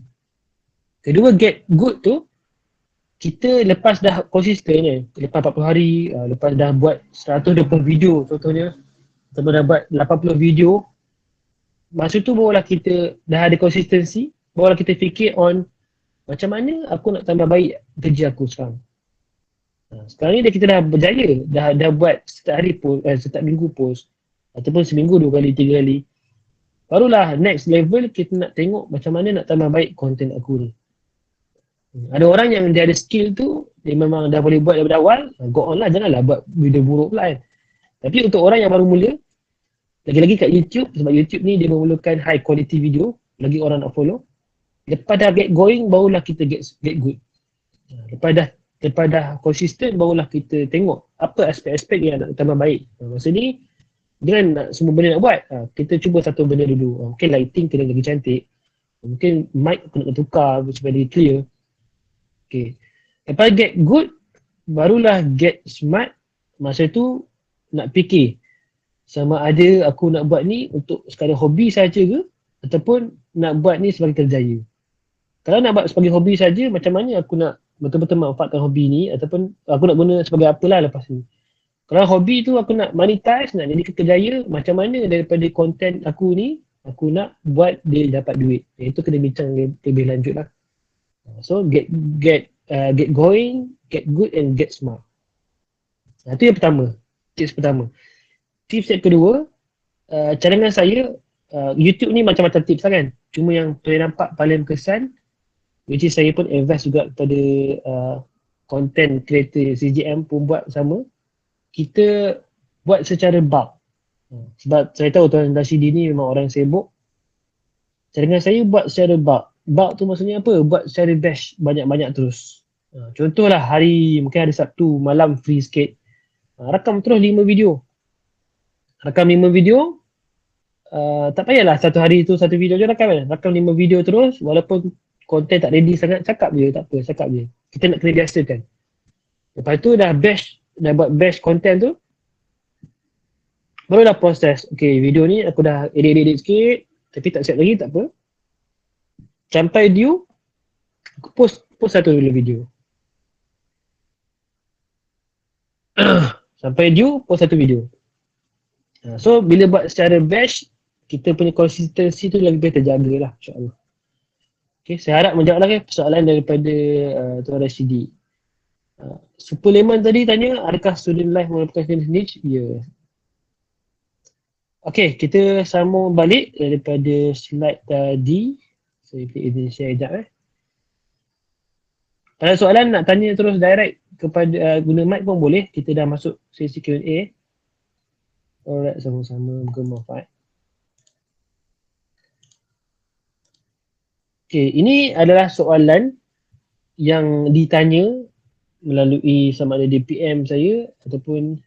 Kedua, get good tu, kita lepas dah konsisten kan, lepas 40 hari, lepas dah buat 120 video contohnya, atau dah buat 80 video, masa tu barulah kita dah ada konsistensi, barulah kita fikir on macam mana aku nak tambah baik kerja aku sekarang. Sekarang ni kita dah berjaya, dah buat setiap hari post, setiap minggu post, ataupun seminggu 2 kali, 3 kali. Barulah next level kita nak tengok macam mana nak tambah baik konten aku ni. Ada orang yang dia ada skill tu, dia memang dah boleh buat daripada awal, go on lah, janganlah buat video buruk pula kan. Tapi untuk orang yang baru mula, lagi-lagi kat YouTube, sebab YouTube ni dia memerlukan high quality video, lagi orang nak follow. Lepas dah get going, barulah kita get good. Lepas dah konsisten, barulah kita tengok apa aspek-aspek yang nak tambah baik. Masa ni, jangan nak semua benda nak buat. Kita cuba satu benda dulu. Mungkin lighting kena lagi cantik. Mungkin mic kena tukar supaya dia clear. Okay. Lepas get good, barulah get smart. Masa tu, nak fikir sama ada aku nak buat ni untuk sekadar hobi saja ke, ataupun nak buat ni sebagai kerjaya. Kalau nak buat sebagai hobi saja, macam mana aku nak betul-betul manfaatkan hobi ni ataupun aku nak guna sebagai apalah lepas ni. Kalau hobi tu aku nak monetize, nak jadi kerjaya, macam mana daripada konten aku ni aku nak buat dia dapat duit. Itu kena bincang lebih lanjut lah. So get going, get good and get smart. Itu yang pertama. Tips pertama. Tips yang kedua, cadangan saya, YouTube ni macam-macam tips lah kan. Cuma yang saya nampak paling berkesan, which is saya pun invest juga kepada content creator CGM pun buat sama. Kita buat secara bulk. Sebab saya tahu Tuan Rashidi ni memang orang sibuk. Cadangan saya buat secara bulk. Bulk tu maksudnya apa? Buat secara batch banyak-banyak terus. Contohlah mungkin hari Sabtu malam free sikit. Rakam terus 5 video. Rakam 5 video. Tak payahlah satu hari tu satu video je rakam kan. Rakam 5 video terus walaupun konten tak ready sangat, cakap je, tak apa, cakap je. Kita nak kena biasakan. Lepas tu dah buat batch konten tu, baru dah proses. Okay, video ni aku dah edit sikit, tapi tak siap lagi, tak apa. Sampai due, aku post satu dulu video. Sampai due, post satu video. So, bila buat secara batch, kita punya konsistensi tu lebih terjaga lah, insyaAllah. Okay, saya harap menjawab lagi persoalan daripada Tuan Rashidi. Superleman tadi tanya, adakah student life merupakan jenis niche? Ya. Okay, kita sambung balik daripada slide tadi. Saya pilih share sekejap Kalau soalan nak tanya terus direct kepada guna mic pun boleh. Kita dah masuk sesi Q&A. Alright, sama-sama bermanfaat. Okay, ini adalah soalan yang ditanya melalui sama ada DPM saya ataupun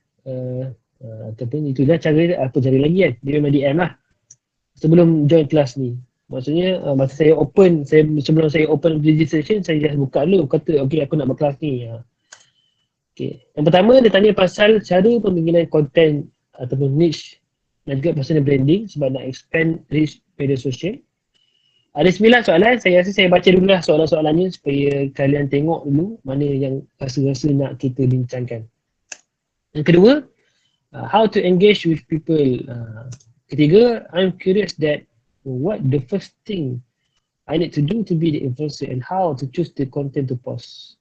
itu dah cara apa cari lagi kan. Dia memang DM lah. Sebelum join kelas ni. Maksudnya masa saya sebelum saya open registration, saya just buka dulu. Kata okay aku nak berkelas ni. Okay. Yang pertama dia tanya pasal cara pemimpinan konten ataupun niche dan juga personal branding sebab nak expand reach media sosial. Ada 9 soalan, saya rasa saya baca dulu lah soalan-soalannya supaya kalian tengok dulu mana yang rasa-rasa nak kita bincangkan. Yang kedua, how to engage with people. Ketiga, I'm curious that what the first thing I need to do to be the influencer and how to choose the content to post.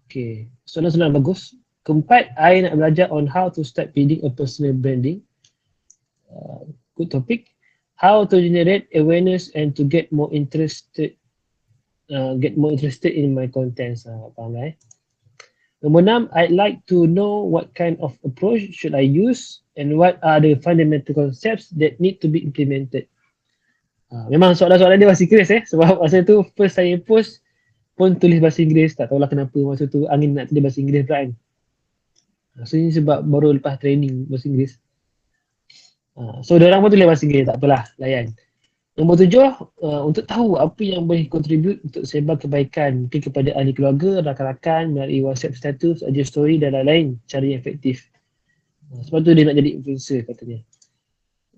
Okay, soalan-soalan bagus. Keempat, I nak belajar on how to start building a personal branding. Good topic. How to generate awareness and to get more interested in my contents. Faham lah Nombor 6, I'd like to know what kind of approach should I use and what are the fundamental concepts that need to be implemented. Memang soalan-soalan dia masih keras sebab masa tu first saya post pun tulis bahasa Inggeris, tak tahulah kenapa masa tu angin nak tulis bahasa Inggeris pula kan. So ni sebab baru lepas training bahasa Inggeris. So diorang pun tulis bahasa Inggeris, tak apalah, layan. Nombor 7, untuk tahu apa yang boleh contribute untuk sebar kebaikan mungkin kepada ahli keluarga, rakan-rakan, melalui WhatsApp status, IG story dan lain-lain cara yang efektif. Sebab tu dia nak jadi influencer katanya.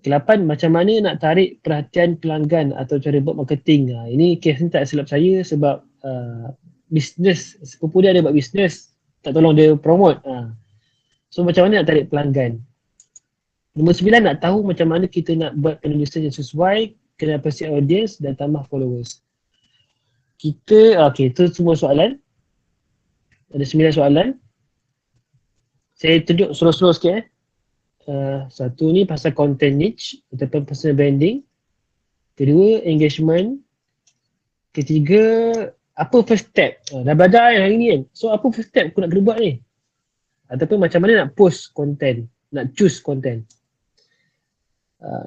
Ke-8, macam mana nak tarik perhatian pelanggan atau cara buat marketing. Ini kes ni tak silap saya sebab bisnes, sepupu dia ada buat bisnes, tak tolong dia promote. So macam mana nak tarik pelanggan. Nombor 9, nak tahu macam mana kita nak buat penulisan yang sesuai, kena pasti audience dan tambah followers. Okay, itu semua soalan. Ada 9 soalan. Saya tunjuk slow-slow sikit Satu ni pasal content niche ataupun personal branding. Kedua, engagement. Ketiga, apa first step? Dah belajar hari ni kan? So apa first step aku nak kena buat ni? Ataupun macam mana nak post content, nak choose content.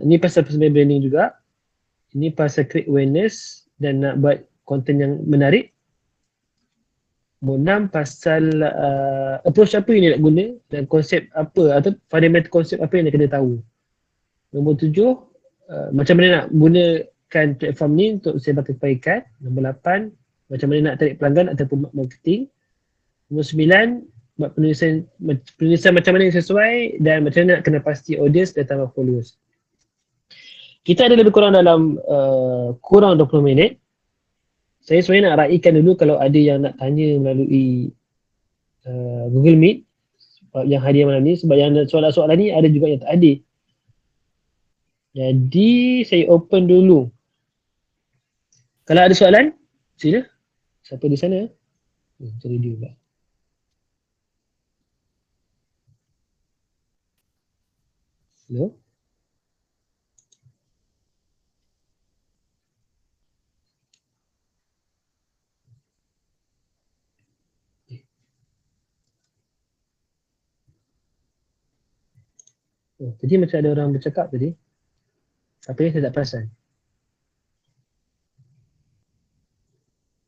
Ini pasal personal branding juga. Ini pasal create awareness dan nak buat content yang menarik. Nombor 6 pasal approach apa yang nak guna dan konsep apa atau fundamental konsep apa yang nak kena tahu. Nombor 7 macam mana nak gunakan platform ni untuk sebar kebaikan. Nombor 8 macam mana nak tarik pelanggan ataupun marketing. Nombor 9 buat penulisan macam mana yang sesuai dan macam mana nak kena pasti audience dan tambah followers. Kita ada lebih kurang dalam kurang 20 minit. Saya sebenarnya nak raikan dulu kalau ada yang nak tanya melalui Google Meet yang hadir malam ni, sebab yang soalan-soalan ni ada juga yang tak hadir. Jadi saya open dulu. Kalau ada soalan, sila. Siapa di sana? Cari dia pula. Hello? Oh, tadi macam ada orang bercakap tadi. Tapi saya tak perasan.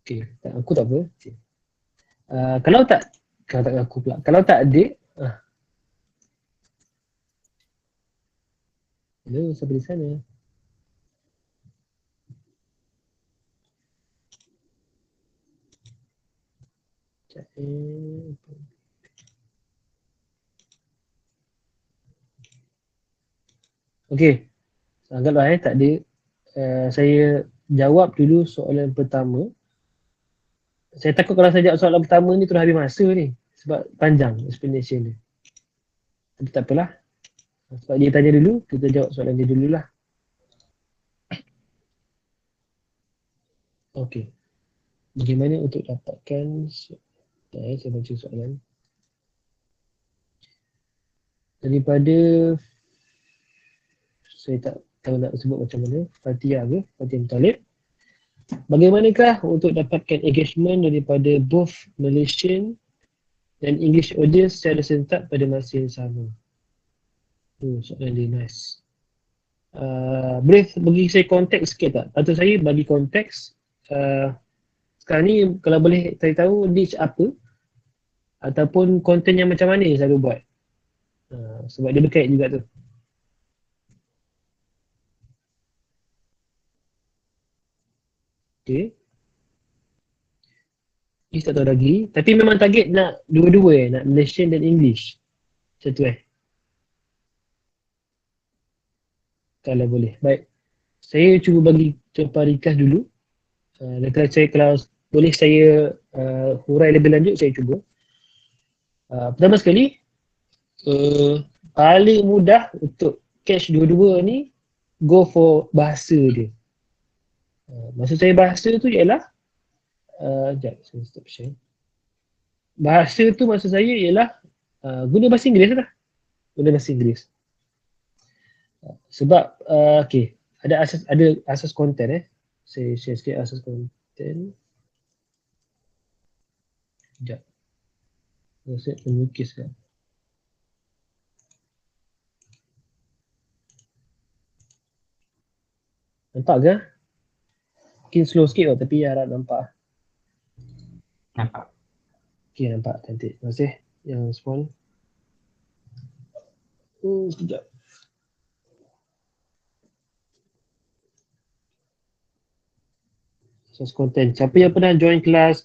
Okay, aku tak apa. Okay. Kalau tak aku pula. Kalau tak ada, hello, siapa di sana? Okey, anggaplah tak ada. Saya jawab dulu soalan pertama. Saya takut kalau saya jawab soalan pertama ni terus habis masa ni. Sebab panjang explanation dia. Tapi tak apalah. Sebab dia tanya dulu, kita jawab soalan dia dululah. Okey. Bagaimana untuk dapatkan saya baca soalan. Daripada saya tak tahu nak sebut macam mana. Fatia ke? Fatia Talib. Bagaimanakah untuk dapatkan engagement daripada both Malaysian dan English audience secara serentak pada masa yang sama? Soalan dia nice. Boleh bagi saya konteks sikit tak? Atau saya bagi konteks sekarang ni kalau boleh saya tahu niche apa ataupun konten yang macam mana yang saya buat. Sebab dia berkait juga tu. Okay. Ni tak tahu lagi. Tapi memang target nak dua-dua nak Malaysian dan English. Macam tu Kalau boleh. Baik. Saya cuba bagi contoh ringkas dulu. Dan kalau boleh saya hurai lebih lanjut, saya cuba. Pertama sekali, paling mudah untuk catch dua-dua ni, go for bahasa dia. Maksud saya bahasa tu ialah, sekejap, saya stop share. Bahasa tu maksud saya ialah, guna bahasa Inggeris lah. Guna bahasa Inggeris. Sebab, okay, ada asas konten Saya share sikit asas konten. Sekejap. Saya melukis kan. Nampak ke? Mungkin slow sikit tapi harap nampak. Nampak. Okay, nampak. Cantik. Terima kasih yang respon. Sekejap. Source content. Siapa yang pernah join kelas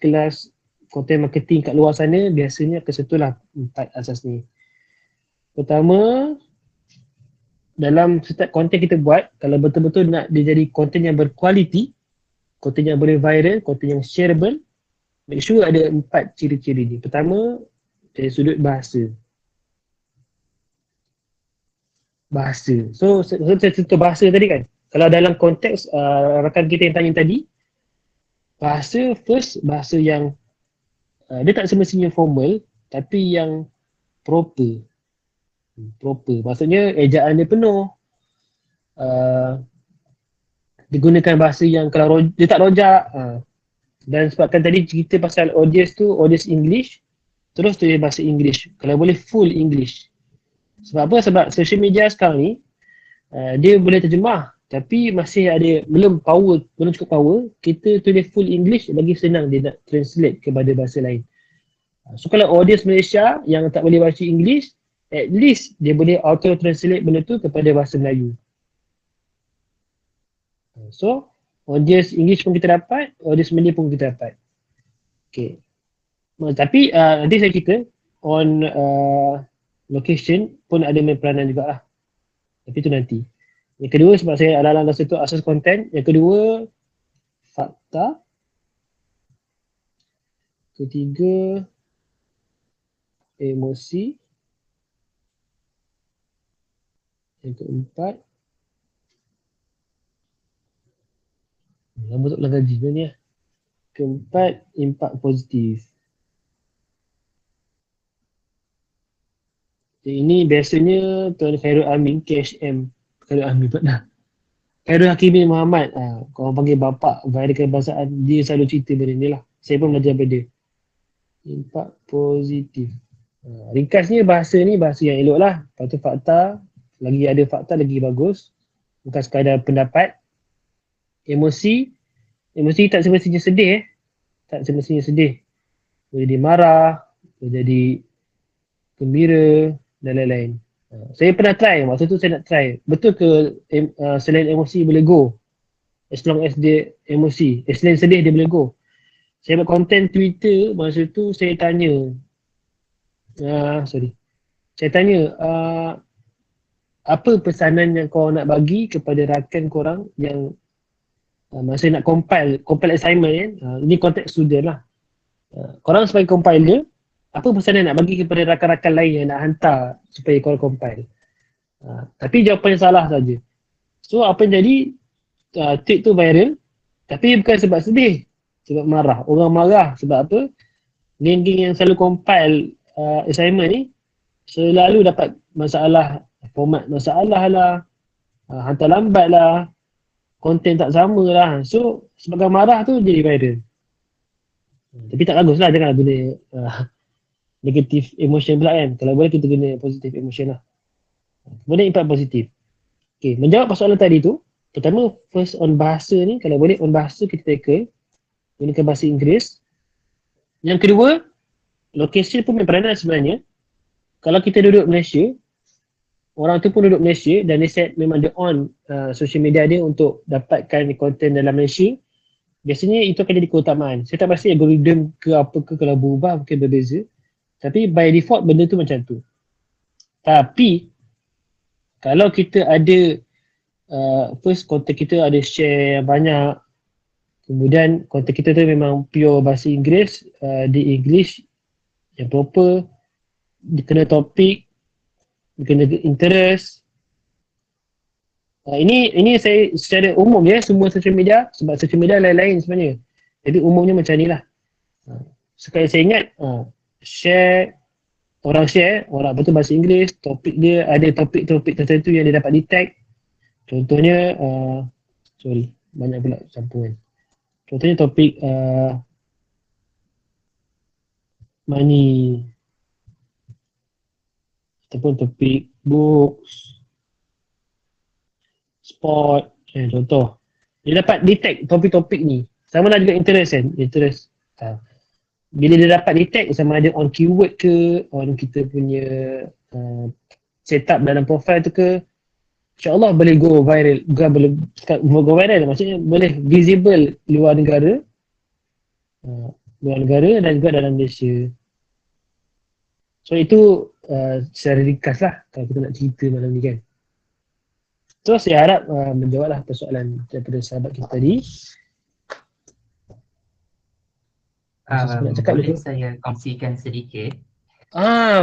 content marketing kat luar sana, biasanya akan sentuhlah 4 asas ni. Pertama, dalam setiap konten kita buat, kalau betul-betul nak dia jadi konten yang berkualiti, konten yang boleh viral, konten yang shareable, make sure ada 4 ciri-ciri ni. Pertama, dari sudut bahasa. Bahasa. So, saya sentuh bahasa tadi kan. Kalau dalam konteks rakan kita yang tanya tadi, bahasa first, bahasa yang dia tak semestinya formal, tapi yang proper. Proper. Maksudnya ejaan dia penuh. Digunakan bahasa yang kalau dia tak rojak. Dan sebabkan tadi cerita pasal audience tu, audience English, terus tulis bahasa English. Kalau boleh full English. Sebab apa? Sebab social media sekarang ni, dia boleh terjemah. Tapi masih ada, belum cukup power. Kita tulis full English, lagi senang dia nak translate kepada bahasa lain. So kalau audience Malaysia yang tak boleh baca English, at least dia boleh auto translate benda tu kepada bahasa Melayu. So audience English pun kita dapat, audience Melayu pun kita dapat. Okay. Tapi nanti saya cerita on location pun ada main peranan jugalah. Tapi tu nanti. Yang kedua sebab saya dalam rasa tu asas konten. Yang kedua fakta. Ketiga emosi. Yang keempat lama tak ulang gaji sebenarnya. Keempat impak positif. Ini biasanya Tuan Khairul Amin KHM. Khairul Amin pernah. Khairul Hakimi Muhammad. Korang panggil bapak viral kebangsaan. Dia selalu cerita benda ni lah. Saya pun belajar daripada dia. Impak positif. Ringkasnya bahasa ni bahasa yang elok lah. Lepas tu fakta. Lagi ada fakta lagi bagus. Bukan sekadar pendapat. Emosi. Emosi tak semestinya sedih Tak semestinya sedih. Boleh jadi marah. Boleh jadi gembira dan lain-lain. Saya pernah try. Masa tu saya nak try. Betul ke selain emosi boleh go? As long as dia emosi. Selain sedih dia boleh go. Saya buat konten Twitter. Masa tu saya tanya. Saya tanya. Apa pesanan yang kau nak bagi kepada rakan korang yang masa nak compile assignment kan. Ini konteks student lah. Korang sebagai compiler, apa pesanan nak bagi kepada rakan-rakan lain yang nak hantar supaya korang compile. Tapi jawapan salah saja. So apa yang jadi, tweet tu viral, tapi bukan sebab sedih, sebab marah. Orang marah sebab apa? Geng-geng yang selalu compile assignment ni selalu dapat masalah, format masalah lah, hantar lambat lah, konten tak sama lah. So sebabkan marah tu jadi viral. Tapi tak bagus lah, janganlah guna negative emotion pula kan. Kalau boleh kita guna positive emotion lah. Kemudian impact positif. Okay, menjawab persoalan tadi tu, pertama first on bahasa ni, kalau boleh on bahasa kita tackle, gunakan bahasa Inggeris. Yang kedua, location pun berperanan sebenarnya. Kalau kita duduk Malaysia, orang tu pun duduk Malaysia dan dia set memang dia on social media dia untuk dapatkan konten dalam Malaysia, biasanya itu akan jadi keutamaan. Saya tak pasti algorithm ke apa ke kalau berubah mungkin berbeza. Tapi by default benda tu macam tu. Tapi kalau kita ada first konten kita ada share yang banyak, kemudian konten kita tu memang pure bahasa Inggeris, di English yang proper, dikena topik, dikena interest. Ini saya secara umum ya, semua social media, sebab social media lain-lain sebenarnya. Jadi umumnya macam ni lah. Sekali saya ingat, orang betul bahasa Inggeris, topik dia ada topik-topik tertentu yang dia dapat detect. Contohnya, banyak pula campuran. Contohnya topik money, ataupun topik books, sport, contoh. Dia dapat detect topik-topik ni. Sama lah juga interest kan, interest. Bila dia dapat detect sama ada on keyword ke, on kita punya setup dalam profile tu ke, InsyaAllah boleh go viral. Bukan boleh go viral, maksudnya boleh visible luar negara dan juga dalam Malaysia. So itu secara ringkas lah kalau kita nak cerita malam ni kan. So saya harap menjawablah persoalan daripada sahabat kita tadi. Boleh saya kongsikan sedikit?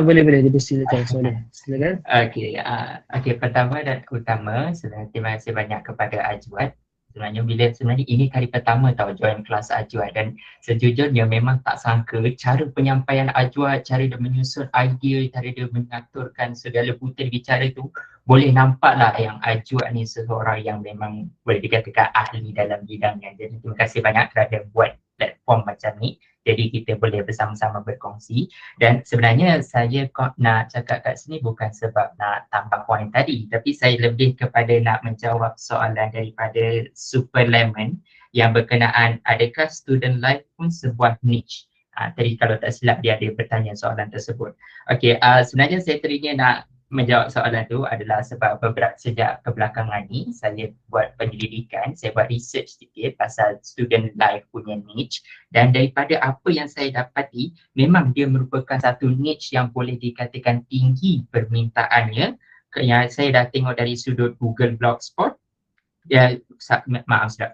Boleh. Silakan soalan. Silakan. Okey, pertama dan utama, sebenarnya terima kasih banyak kepada Ajwad. Sebenarnya ini kali pertama tahu join kelas Ajwad, dan sejujurnya memang tak sangka cara penyampaian Ajwad, cara dia menyusun idea, cara dia mengaturkan segala butir bicara tu, boleh nampak lah yang Ajwad ni seseorang yang memang boleh dikatakan ahli dalam bidangnya. Jadi terima kasih banyak kerana buat platform macam ni. Jadi kita boleh bersama-sama berkongsi. Dan sebenarnya saya nak cakap kat sini bukan sebab nak tambah poin tadi, tapi saya lebih kepada nak menjawab soalan daripada Super Lemon yang berkenaan adakah student life pun sebuah niche. Tadi kalau tak silap dia ada bertanya soalan tersebut. Okey, sebenarnya saya teringin nak menjawab soalan tu adalah sebab sejak kebelakangan ni saya buat penyelidikan, saya buat research sedikit pasal student life punya niche, dan daripada apa yang saya dapati memang dia merupakan satu niche yang boleh dikatakan tinggi permintaannya yang saya dah tengok dari sudut Google Blogspot,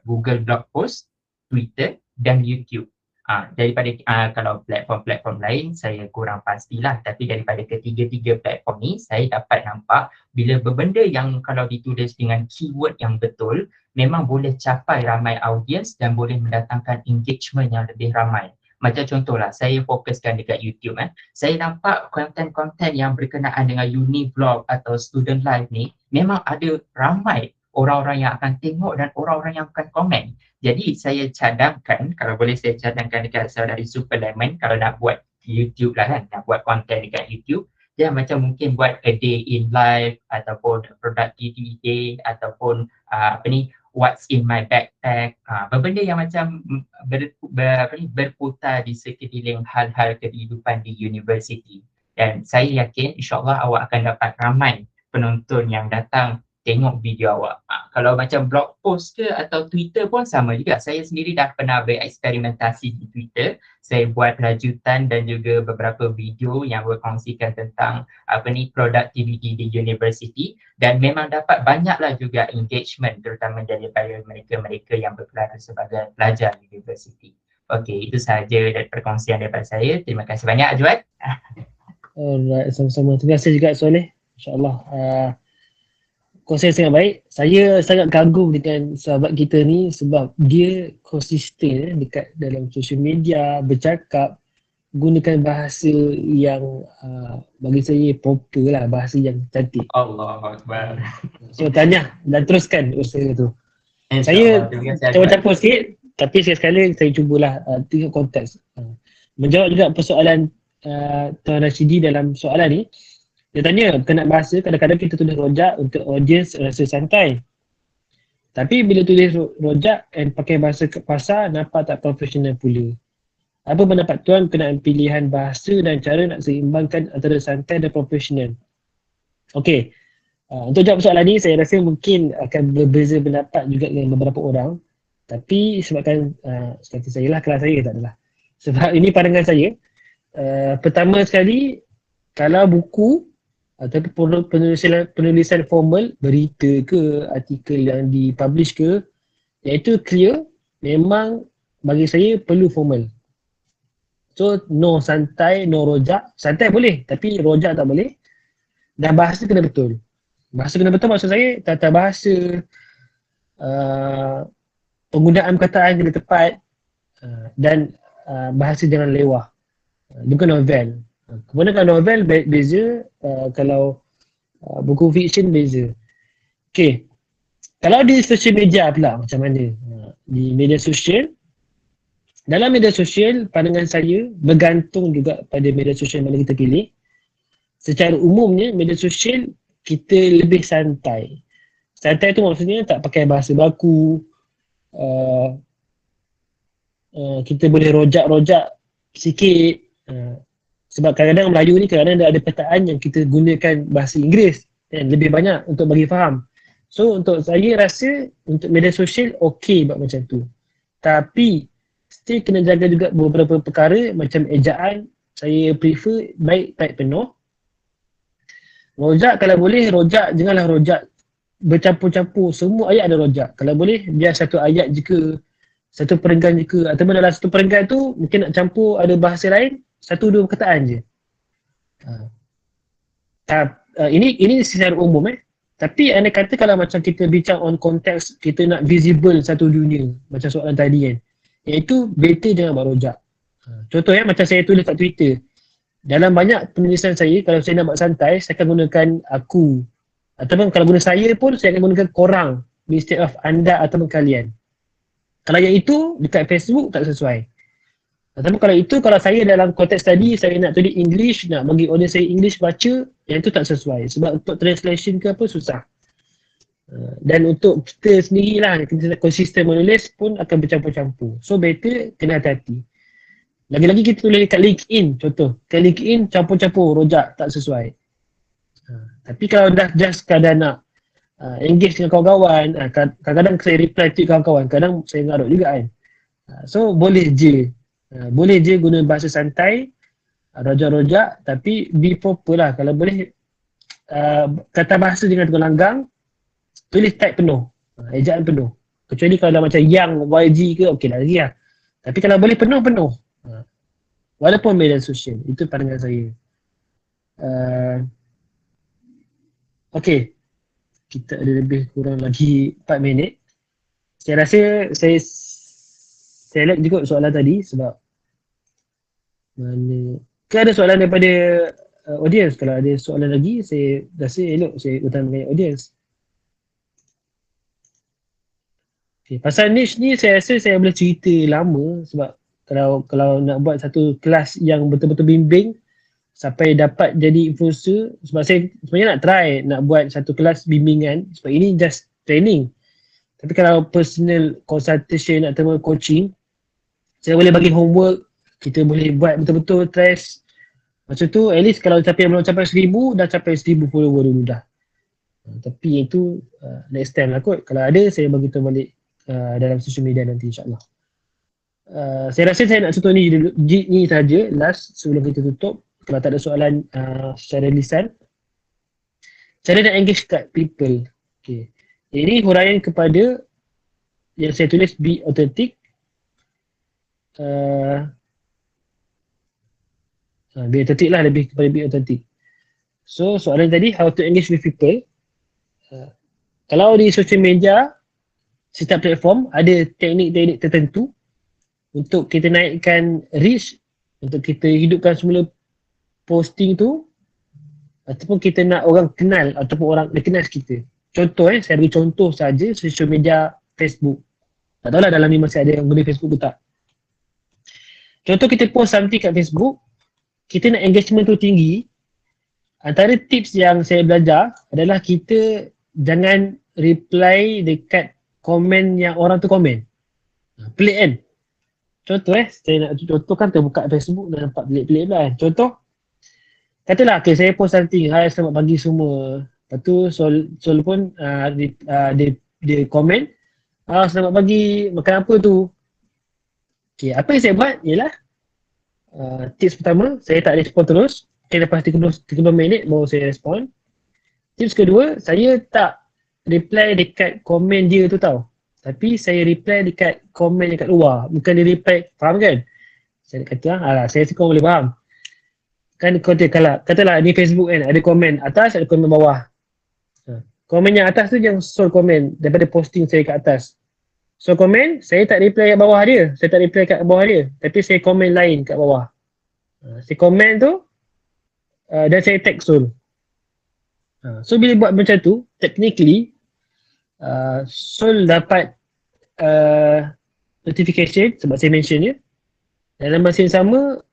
Google Blog Post, Twitter dan YouTube. Daripada kalau platform-platform lain saya kurang pastilah, tapi daripada ketiga-tiga platform ni saya dapat nampak bila berbenda yang kalau ditulis dengan keyword yang betul memang boleh capai ramai audiens dan boleh mendatangkan engagement yang lebih ramai. Macam contohlah, saya fokuskan dekat YouTube. Saya nampak konten-konten yang berkenaan dengan Univlog atau Student Life ni memang ada ramai orang-orang yang akan tengok dan orang-orang yang akan komen. Jadi saya cadangkan, kalau boleh saya cadangkan dekat saudari Super Lemon kalau nak buat YouTube lah kan, nak buat konten dekat YouTube, dia macam mungkin buat a day in life ataupun productivity day ataupun what's in my backpack, benda yang macam berputar di sekeliling hal-hal kehidupan di universiti. Dan saya yakin insyaAllah awak akan dapat ramai penonton yang datang tengok video awak. Kalau macam blog post ke atau Twitter pun sama juga. Saya sendiri dah pernah bereksperimentasi di Twitter. Saya buat rajutan dan juga beberapa video yang berkongsikan tentang productivity di universiti, dan memang dapat banyaklah juga engagement terutama daripada mereka-mereka yang bergelar sebagai pelajar universiti. Okey, itu sahaja dari perkongsian daripada saya. Terima kasih banyak Ajwad. Alright, sama-sama. Terima kasih juga Soleh. InsyaAllah konsep sangat baik. Saya sangat kagum dengan sahabat kita ni sebab dia konsisten dekat dalam social media, bercakap, gunakan bahasa yang bagi saya proper lah, bahasa yang cantik. Allahu Akbar. So tanya dan teruskan usaha tu. Saya campur-campur sikit, tapi sekali-sekala saya cubalah tengok konteks. Menjawab juga persoalan Tuan Rashidi dalam soalan ni. Dia tanya berkenaan bahasa, kadang-kadang kita tulis rojak untuk audiens rasa santai. Tapi bila tulis rojak dan pakai bahasa pasar, nampak tak profesional pula. Apa pendapat Tuan berkenaan pilihan bahasa dan cara nak seimbangkan antara santai dan profesional? Okey, untuk jawab soalan ni saya rasa mungkin akan berbeza pendapat juga dengan beberapa orang. Tapi sebabkan seperti saya lah, kelas saya tak adalah. Sebab ini pandangan saya. Pertama sekali, kalau buku ataupun penulisan formal, berita ke, artikel yang dipublish ke, iaitu clear, memang bagi saya perlu formal. So, no santai, no rojak. Santai boleh, tapi rojak tak boleh. Dan bahasa kena betul. Bahasa kena betul maksud saya, tata bahasa, penggunaan perkataan kena tepat, dan bahasa jangan lewah. Bukan novel. Kemudian kalau novel beza, kalau buku fiction beza. Okay, kalau di social media pula macam mana? Di media sosial, dalam media sosial pandangan saya bergantung juga pada media sosial mana kita pilih. Secara umumnya media sosial kita lebih santai. Santai tu maksudnya tak pakai bahasa baku, kita boleh rojak-rojak sikit. Sebab kadang-kadang Melayu ni kadang-kadang ada perkataan yang kita gunakan bahasa Inggeris kan, lebih banyak untuk bagi faham. So untuk saya rasa untuk media sosial okey buat macam tu. Tapi still kena jaga juga beberapa perkara macam ejaan. Saya prefer baik type penuh. Rojak kalau boleh, rojak janganlah rojak bercampur-campur, semua ayat ada rojak. Kalau boleh biar satu ayat je ke, satu perenggan je ke, ataupun dalam satu perenggan tu mungkin nak campur ada bahasa lain, satu dua perkataan je. Ini secara umum Tapi anda kata kalau macam kita bincang on konteks, kita nak visible satu dunia macam soalan tadi kan, iaitu better jangan buat rojak. Contoh macam saya tulis kat Twitter, dalam banyak penulisan saya, kalau saya nak buat santai, saya akan gunakan aku, ataupun kalau guna saya pun saya akan gunakan korang instead of anda ataupun kalian. Kalau yang itu dekat Facebook tak sesuai. Tapi kalau saya dalam konteks tadi, saya nak tulis English, nak bagi audience saya English baca, yang itu tak sesuai. Sebab untuk translation ke apa susah. Dan untuk kita sendirilah, kita konsisten menulis pun akan bercampur-campur. So better kena hati-hati. Lagi-lagi kita tulis dekat LinkedIn contoh. Kat LinkedIn campur-campur, rojak tak sesuai. Tapi kalau dah just kadang nak engage dengan kawan-kawan, kadang-kadang saya reply tweet kawan-kawan, kadang saya ngarut juga kan. So boleh je guna bahasa santai, rojak-rojak, tapi be proper lah. Kalau boleh kata bahasa dengan terlanggang, tulis type penuh, ejaan penuh. Kecuali kalau dah macam yang, YG ke, okey dah lagi lah. Tapi kalau boleh penuh-penuh. Walaupun media sosial, itu pandangan saya. Okey, kita ada lebih kurang lagi 4 minit. Saya rasa saya select juga soalan tadi sebab mana ada soalan daripada audience. Kalau ada soalan lagi, saya rasa elok saya utamakan audience. Okay. Pasal niche ni saya rasa saya boleh cerita lama sebab kalau nak buat satu kelas yang betul-betul bimbing sampai dapat jadi influencer, sebab saya sebenarnya nak try nak buat satu kelas bimbingan sebab ini just training. Tapi kalau personal consultation atau coaching, saya boleh bagi homework, kita boleh buat betul-betul test. Macam tu at least kalau belum capai 1000, dah capai 1000 follower dulu dah. Tapi itu next time lah kot. Kalau ada saya bagi tahu balik dalam social media nanti insyaAllah. Saya rasa saya nak contoh ni saja last sebelum kita tutup. Kalau tak ada soalan secara lisan, cara nak engage kat people. Okay. Ini huraian kepada yang saya tulis, be authentic. Be authentic lah, lebih kepada be authentic. So soalan tadi, how to engage with people. Kalau di social media, setiap platform ada teknik-teknik tertentu untuk kita naikkan reach, untuk kita hidupkan semula posting tu, ataupun kita nak orang kenal ataupun orang dia kenal kita. Contoh saya bagi contoh saja social media Facebook. Tak tahulah dalam ni masih ada yang guna Facebook ke tak. Contoh kita post something kat Facebook, kita nak engagement tu tinggi. Antara tips yang saya belajar adalah kita jangan reply dekat komen yang orang tu komen. Pelik kan? Contoh saya nak contohkan terbuka Facebook dan nampak pelik-pelik lah kan. Contoh, katalah saya post something, hai selamat pagi semua. Lepas tu Sol pun dia komen, selamat pagi, makan apa tu? Okay, apa yang saya buat ialah tips pertama, saya tak respon terus. Okay, lepas 30 minit baru saya respon. Tips kedua, saya tak reply dekat komen dia tu tau. Tapi saya reply dekat komen yang kat luar. Bukan dia reply, faham kan? Saya kata, saya rasa kau boleh faham. Kan katalah ni Facebook kan, ada komen atas, ada komen bawah. Komen yang atas tu yang Sol komen daripada posting saya kat atas. Sol komen, saya tak reply kat bawah dia. Saya tak reply kat bawah dia. Tapi saya komen lain kat bawah. Saya komen tu dan saya tag Sol. So bila buat macam tu, technically Sol dapat notification sebab saya mention dia. Dalam masa yang sama,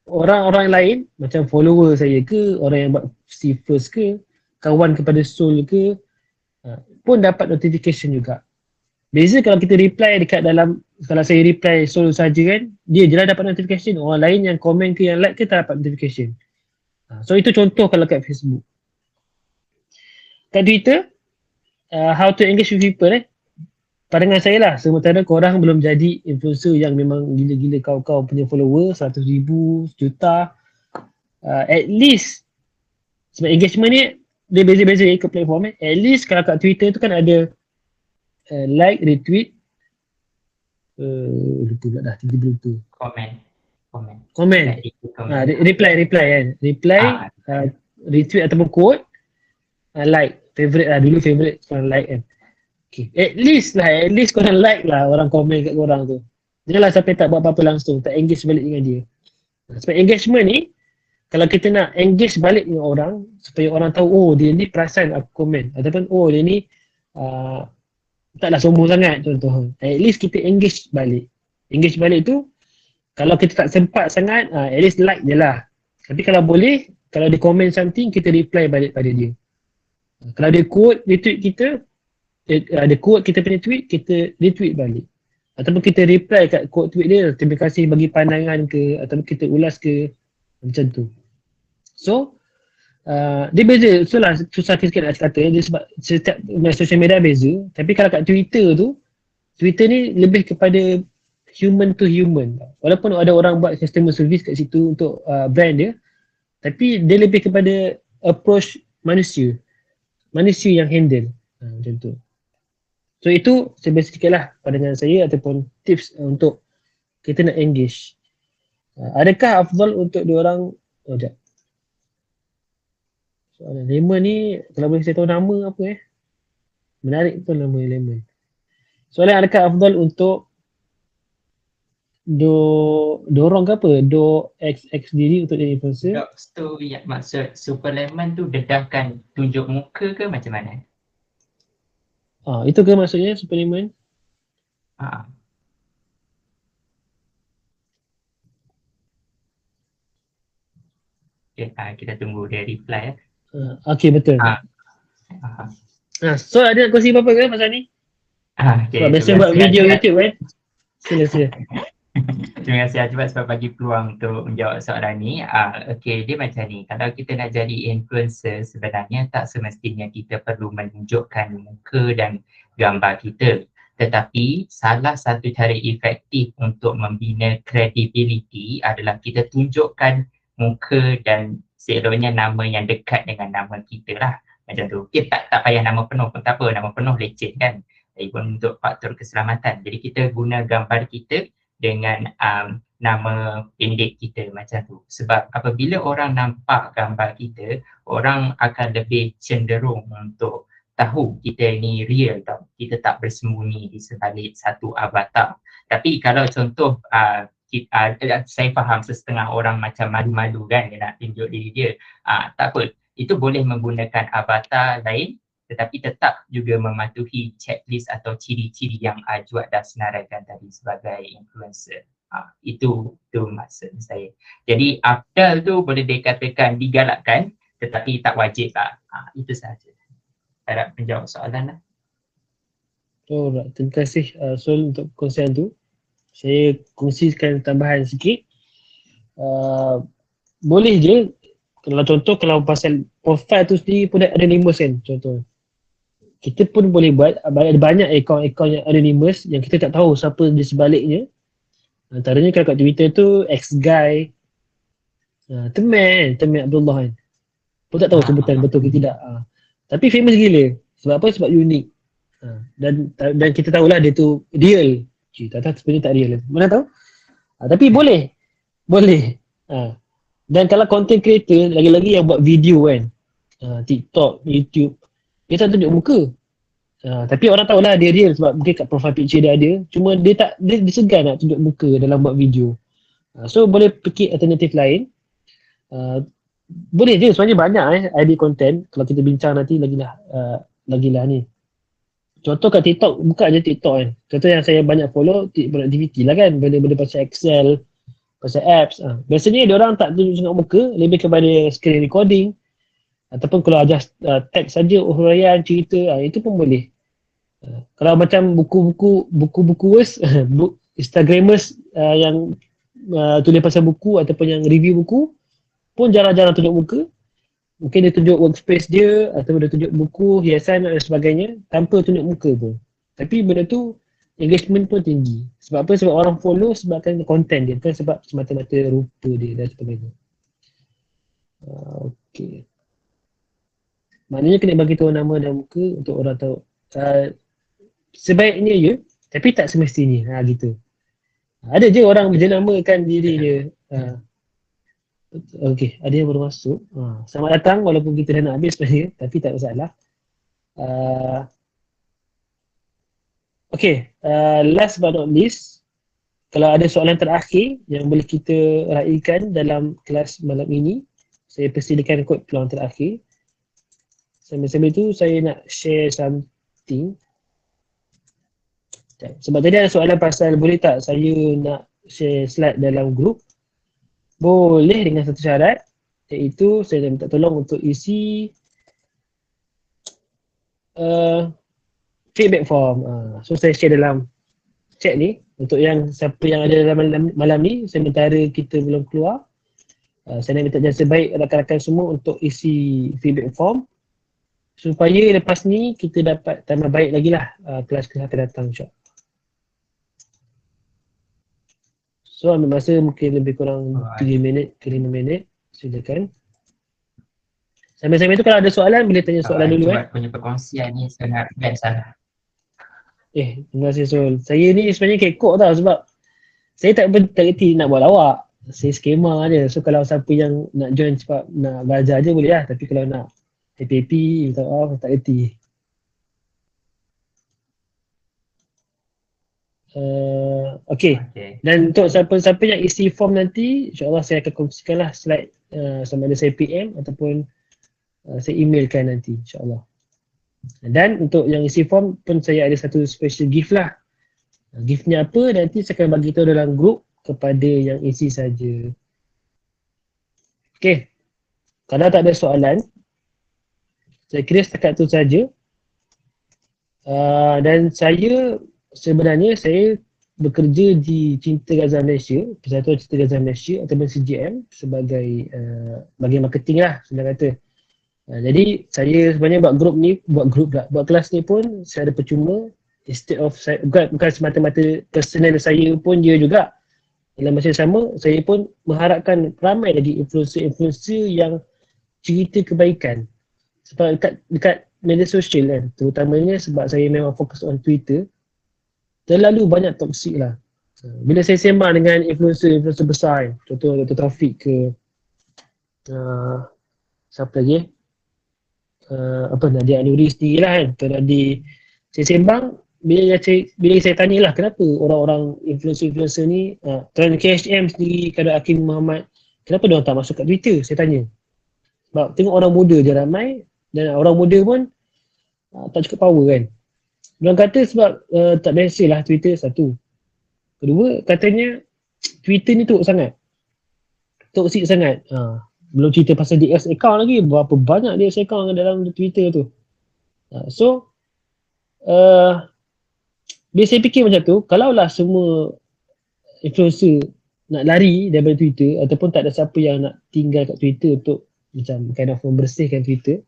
orang-orang lain macam follower saya ke, orang yang buat see first ke, kawan kepada Sol ke, pun dapat notification juga. Beza kalau kita reply dekat dalam, kalau saya reply Sol saja kan, dia je lah dapat notification. Orang lain yang komen ke, yang like ke tak dapat notification. So itu contoh kalau kat Facebook. Kat Twitter, how to engage with people pandangan saya lah, sementara korang belum jadi influencer yang memang gila-gila kau punya follower 100,000, sejuta, at least sebab engagement ni dia beza-beza ikut platform at least kalau kat Twitter tu kan ada like, retweet, lupa pula dah, tiba-tiba lupa. Komen. Reply kan. Retweet ataupun quote, like, favorite lah, dulu favorite, sekarang like kan. Okay. At least korang like lah orang komen kat korang tu. Janganlah sampai tak buat apa-apa langsung, tak engage balik dengan dia. Sebab engagement ni, kalau kita nak engage balik dengan orang, supaya orang tahu, dia ni perasan aku komen. Ataupun, dia ni taklah sombong sangat contoh. At least kita engage balik. Engage balik tu, kalau kita tak sempat sangat, at least like je lah. Tapi kalau boleh, kalau dia komen something, kita reply balik pada dia. Kalau dia quote, retweet kita, ada quote kita punya tweet, kita retweet balik. Ataupun kita reply kat quote tweet dia, terima kasih bagi pandangan ke, ataupun kita ulas ke, macam tu. So, dia beza, susah sikit nak kata, dia sebab setiap social media beza. Tapi kalau kat Twitter tu, Twitter ni lebih kepada human to human. Walaupun ada orang buat customer service kat situ untuk brand dia, tapi dia lebih kepada approach manusia. Manusia yang handle. Macam tu. So itu sebenarnya sikit lah pandangan saya ataupun tips untuk kita nak engage. Adakah afdal untuk diorang, sekejap. Soalan Lemon ni, kalau boleh saya tahu nama apa Menarik betul nama Lemon. Soalan, adakah afdal untuk dorong ke apa? X diri untuk jadi influencer? Docs tu yang maksud Superlemon tu dedahkan tunjuk muka ke macam mana? Itu ke maksudnya Superman? Ha. Okay, kita tunggu dia reply. Okay, betul. Ha. So ada nak kongsi apa-apa ke pasal ni? Okay, Sebab biasa buat video YouTube kan? Sila. Terima kasih Ajbat sebab bagi peluang untuk menjawab soalan ni. Okay, dia macam ni. Kalau kita nak jadi influencer, sebenarnya tak semestinya kita perlu menunjukkan muka dan gambar kita. Tetapi salah satu cara efektif untuk membina credibility adalah kita tunjukkan muka dan seeloknya nama yang dekat dengan nama kita lah. Macam tu. Kita tak payah nama penuh pun tak apa. Nama penuh leceh kan. Tapi pun untuk faktor keselamatan. Jadi kita guna gambar kita dengan nama pendek kita macam tu. Sebab apabila orang nampak gambar kita, orang akan lebih cenderung untuk tahu kita ni real tau. Kita tak bersembunyi di sebalik satu avatar. Tapi kalau contoh saya faham setengah orang macam malu-malu kan dia nak tunjuk diri dia. Tak apa. Itu boleh menggunakan avatar lain tetapi tetap juga mematuhi checklist atau ciri-ciri yang Ajwad dah senaraikan tadi sebagai influencer. Itu maksud saya. Jadi afdal tu boleh dikatakan digalakkan tetapi tak wajib lah. Itu sahaja. Harap menjawab soalan lah. Alright, terima kasih Sol untuk kongsian tu. Saya kongsikan tambahan sikit. Boleh je kalau pasal profile tu sendiri pun ada anonymous kan contoh. Kita pun boleh buat banyak akaun-akaun yang anonymous yang kita tak tahu siapa di sebaliknya. Antaranya kalau kat Twitter tu ex-guy Teman Abdullah kan. Pun tak tahu sebutan betul ke tidak. Tapi famous gila. Sebab apa? Sebab unik. Dan kita tahulah dia tu real. Tak tahu sebenarnya tak real. Mana tahu? Tapi boleh. Dan kalau content creator lagi-lagi yang buat video kan. TikTok, YouTube. Dia tak tunjuk muka. Tapi orang tahulah dia real sebab mungkin kat profile picture dia ada. Cuma dia segan nak tunjuk muka dalam buat video. So boleh fikir alternatif lain. Boleh je sebenarnya banyak idea content. Kalau kita bincang nanti lagilah ni. Contoh kat TikTok, buka je TikTok kan. Contoh yang saya banyak follow productivity lah kan. Benda-benda pasal Excel, pasal apps. Biasanya dia orang tak tunjuk muka, lebih kepada screen recording. Ataupun kalau just text saja huraian cerita, itu pun boleh. Kalau macam buku-buku worst, Instagramers yang tulis pasal buku ataupun yang review buku pun jarang-jarang tunjuk muka. Mungkin dia tunjuk workspace dia ataupun dia tunjuk buku, hiasan dan sebagainya tanpa tunjuk muka pun. Tapi benda tu engagement pun tinggi. Sebab apa? Sebab orang follow sebabkan content dia, bukan sebab semata-mata rupa dia dan sebagainya. Okay. Maknanya kena bagi tahu nama dan muka untuk orang tahu. Sebaiknya ya, tapi tak semestinya. Gitu. Ada je orang menjenamakan diri dia. Okey, ada yang baru masuk. Selamat datang walaupun kita dah nak habis sebenarnya, tapi tak masalah. Okey, last but not least, kalau ada soalan terakhir yang boleh kita raikan dalam kelas malam ini, saya persilakan kod peluang terakhir. Sambil-sambil tu saya nak share something. Sebab tadi ada soalan pasal boleh tak saya nak share slide dalam grup. Boleh dengan satu syarat, iaitu saya minta tolong untuk isi feedback form. So saya share dalam chat ni. Untuk yang siapa yang ada dalam malam ni, sementara kita belum keluar, saya nak minta jasa baik rakan-rakan semua untuk isi feedback form supaya lepas ni kita dapat tambah baik lagi lah kelas-kelas akan datang, insyaAllah. So ambil masa mungkin lebih kurang 3 minit ke 5 minit. Silakan. Sambil-sambil tu kalau ada soalan boleh tanya soalan dulu Ajuat punya perkongsian ni sangat best lah. Terima kasih Sol. Saya ni sebenarnya kekok tau sebab saya tak reti nak buat lawak. Saya skema je. So kalau siapa yang nak join cepat nak belajar je boleh lah. Tapi kalau nak happy-happy tak reti. Okay. Dan untuk siapa-siapa yang isi form nanti, insyaAllah saya akan kongsikan lah slide sama ada saya PM ataupun saya emailkan nanti insyaAllah. Dan untuk yang isi form pun saya ada satu special gift lah. Giftnya apa nanti saya akan bagi tahu dalam grup kepada yang isi saja. Okay. Kalau tak ada soalan, saya kira setakat tu saja. Dan saya sebenarnya saya bekerja di Cinta Gaza Malaysia, Persatuan Cinta Gaza Malaysia ataupun CGM sebagai bahagian marketing lah senang kata. Jadi saya sebenarnya buat kelas ni pun saya ada percuma, instead of saya, bukan semata-mata personal saya pun dia juga. Dalam masa yang sama, saya pun mengharapkan ramai lagi influencer-influencer yang cerita kebaikan. Sebab dekat media sosial kan, terutamanya sebab saya memang fokus on Twitter, terlalu banyak toksik lah. Bila saya sembang dengan influencer besar, contoh Dr. Taufik ke siapa lagi Nadia Anuri sendiri lah kan. Kalau saya sembang, bila saya tanyalah kenapa orang-orang influencer ni trend KHM sendiri, kalau Hakim Muhammad, kenapa diorang tak masuk kat Twitter, saya tanya. Sebab tengok orang muda je ramai, dan orang muda pun tak cukup power kan. Diorang kata sebab tak biasa lah Twitter, satu. Kedua, katanya Twitter ni toksik sangat. Belum cerita pasal DS account lagi, berapa banyak DS account dalam Twitter tu. So bila saya fikir macam tu, kalaulah semua influencer nak lari daripada Twitter ataupun tak ada siapa yang nak tinggal kat Twitter untuk macam kind of membersihkan Twitter,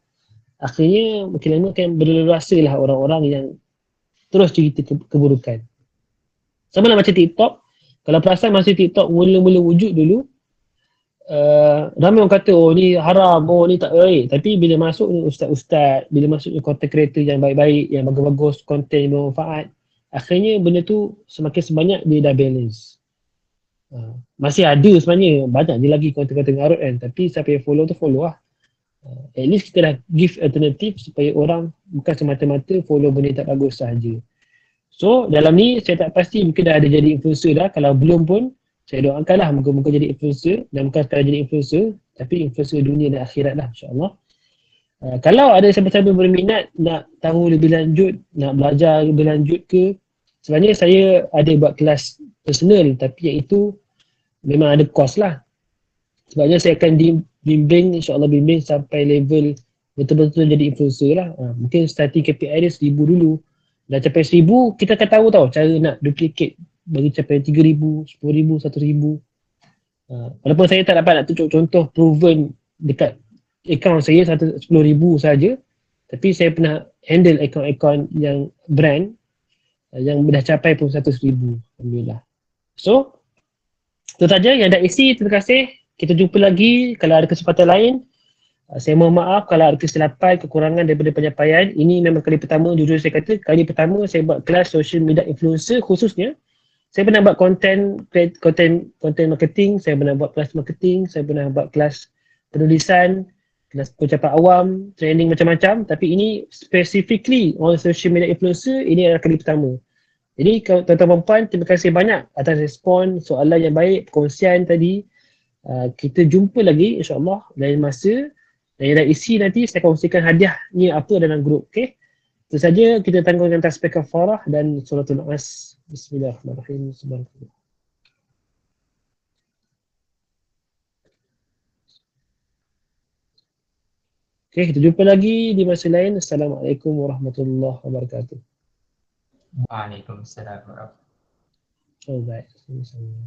akhirnya makin lama akan berleluasa lah orang-orang yang terus cerita keburukan. Sama lah macam TikTok. Kalau perasan masa TikTok mula-mula wujud dulu, ramai orang kata ni haram, ni tak baik. Tapi bila masuk ni ustaz-ustaz, bila masuk ni content creator yang baik-baik, yang bagus-bagus, konten yang bermanfaat, akhirnya benda tu semakin sebanyak dia dah balance. Masih ada sebenarnya, banyak je lagi konten-konten ngarut kan, tapi siapa yang follow tu follow lah. At least kita dah give alternative supaya orang bukan semata-mata follow benda tak bagus sahaja. So dalam ni saya tak pasti mungkin dah ada jadi influencer dah. Kalau belum pun saya doakan lah moga-moga jadi influencer, dan bukan sekadar jadi influencer tapi influencer dunia dan akhirat lah insyaAllah. Kalau ada siapa-siapa berminat nak tahu lebih lanjut, nak belajar lebih lanjut ke, sebenarnya saya ada buat kelas personal, tapi yang itu memang ada cost lah. Sebabnya saya akan bimbing, insyaAllah bimbing sampai level betul-betul jadi influencer lah. Mungkin starting KPI dia 1,000 dulu. Dah capai 1,000, kita akan tahu cara nak duplicate bagi capai 3,000, 10,000, 1,000. Walaupun saya tak dapat nak tunjuk contoh proven dekat akaun saya 10,000 saja, tapi saya pernah handle akaun-akaun yang brand yang dah capai pun 100,000. Alhamdulillah. So, itu saja yang dah isi. Terima kasih. Kita jumpa lagi kalau ada kesempatan lain. Saya mohon maaf kalau ada kesilapan, kekurangan daripada penyampaian. Ini memang kali pertama, jujur saya kata, kali pertama saya buat kelas social media influencer khususnya. Saya pernah buat konten marketing, saya pernah buat kelas marketing, saya pernah buat kelas penulisan, kelas pencapai awam, training macam-macam. Tapi ini specifically on social media influencer, ini adalah kali pertama. Jadi tuan-tuan dan puan, terima kasih banyak atas respon, soalan yang baik, perkongsian tadi. Kita jumpa lagi insyaAllah lain masa. Dan yang dah isi nanti saya kongsikan hadiahnya apa dalam grup. Okay? Itu saja, kita tangguhkan tasbih kafarah dan suratul Nas. Bismillahirrahmanirrahim. Subhanallah. Okay, kita jumpa lagi di masa lain. Assalamualaikum warahmatullahi wabarakatuh. Waalaikumsalam warahmatullahi wabarakatuh. Oh, baik. Sama-sama.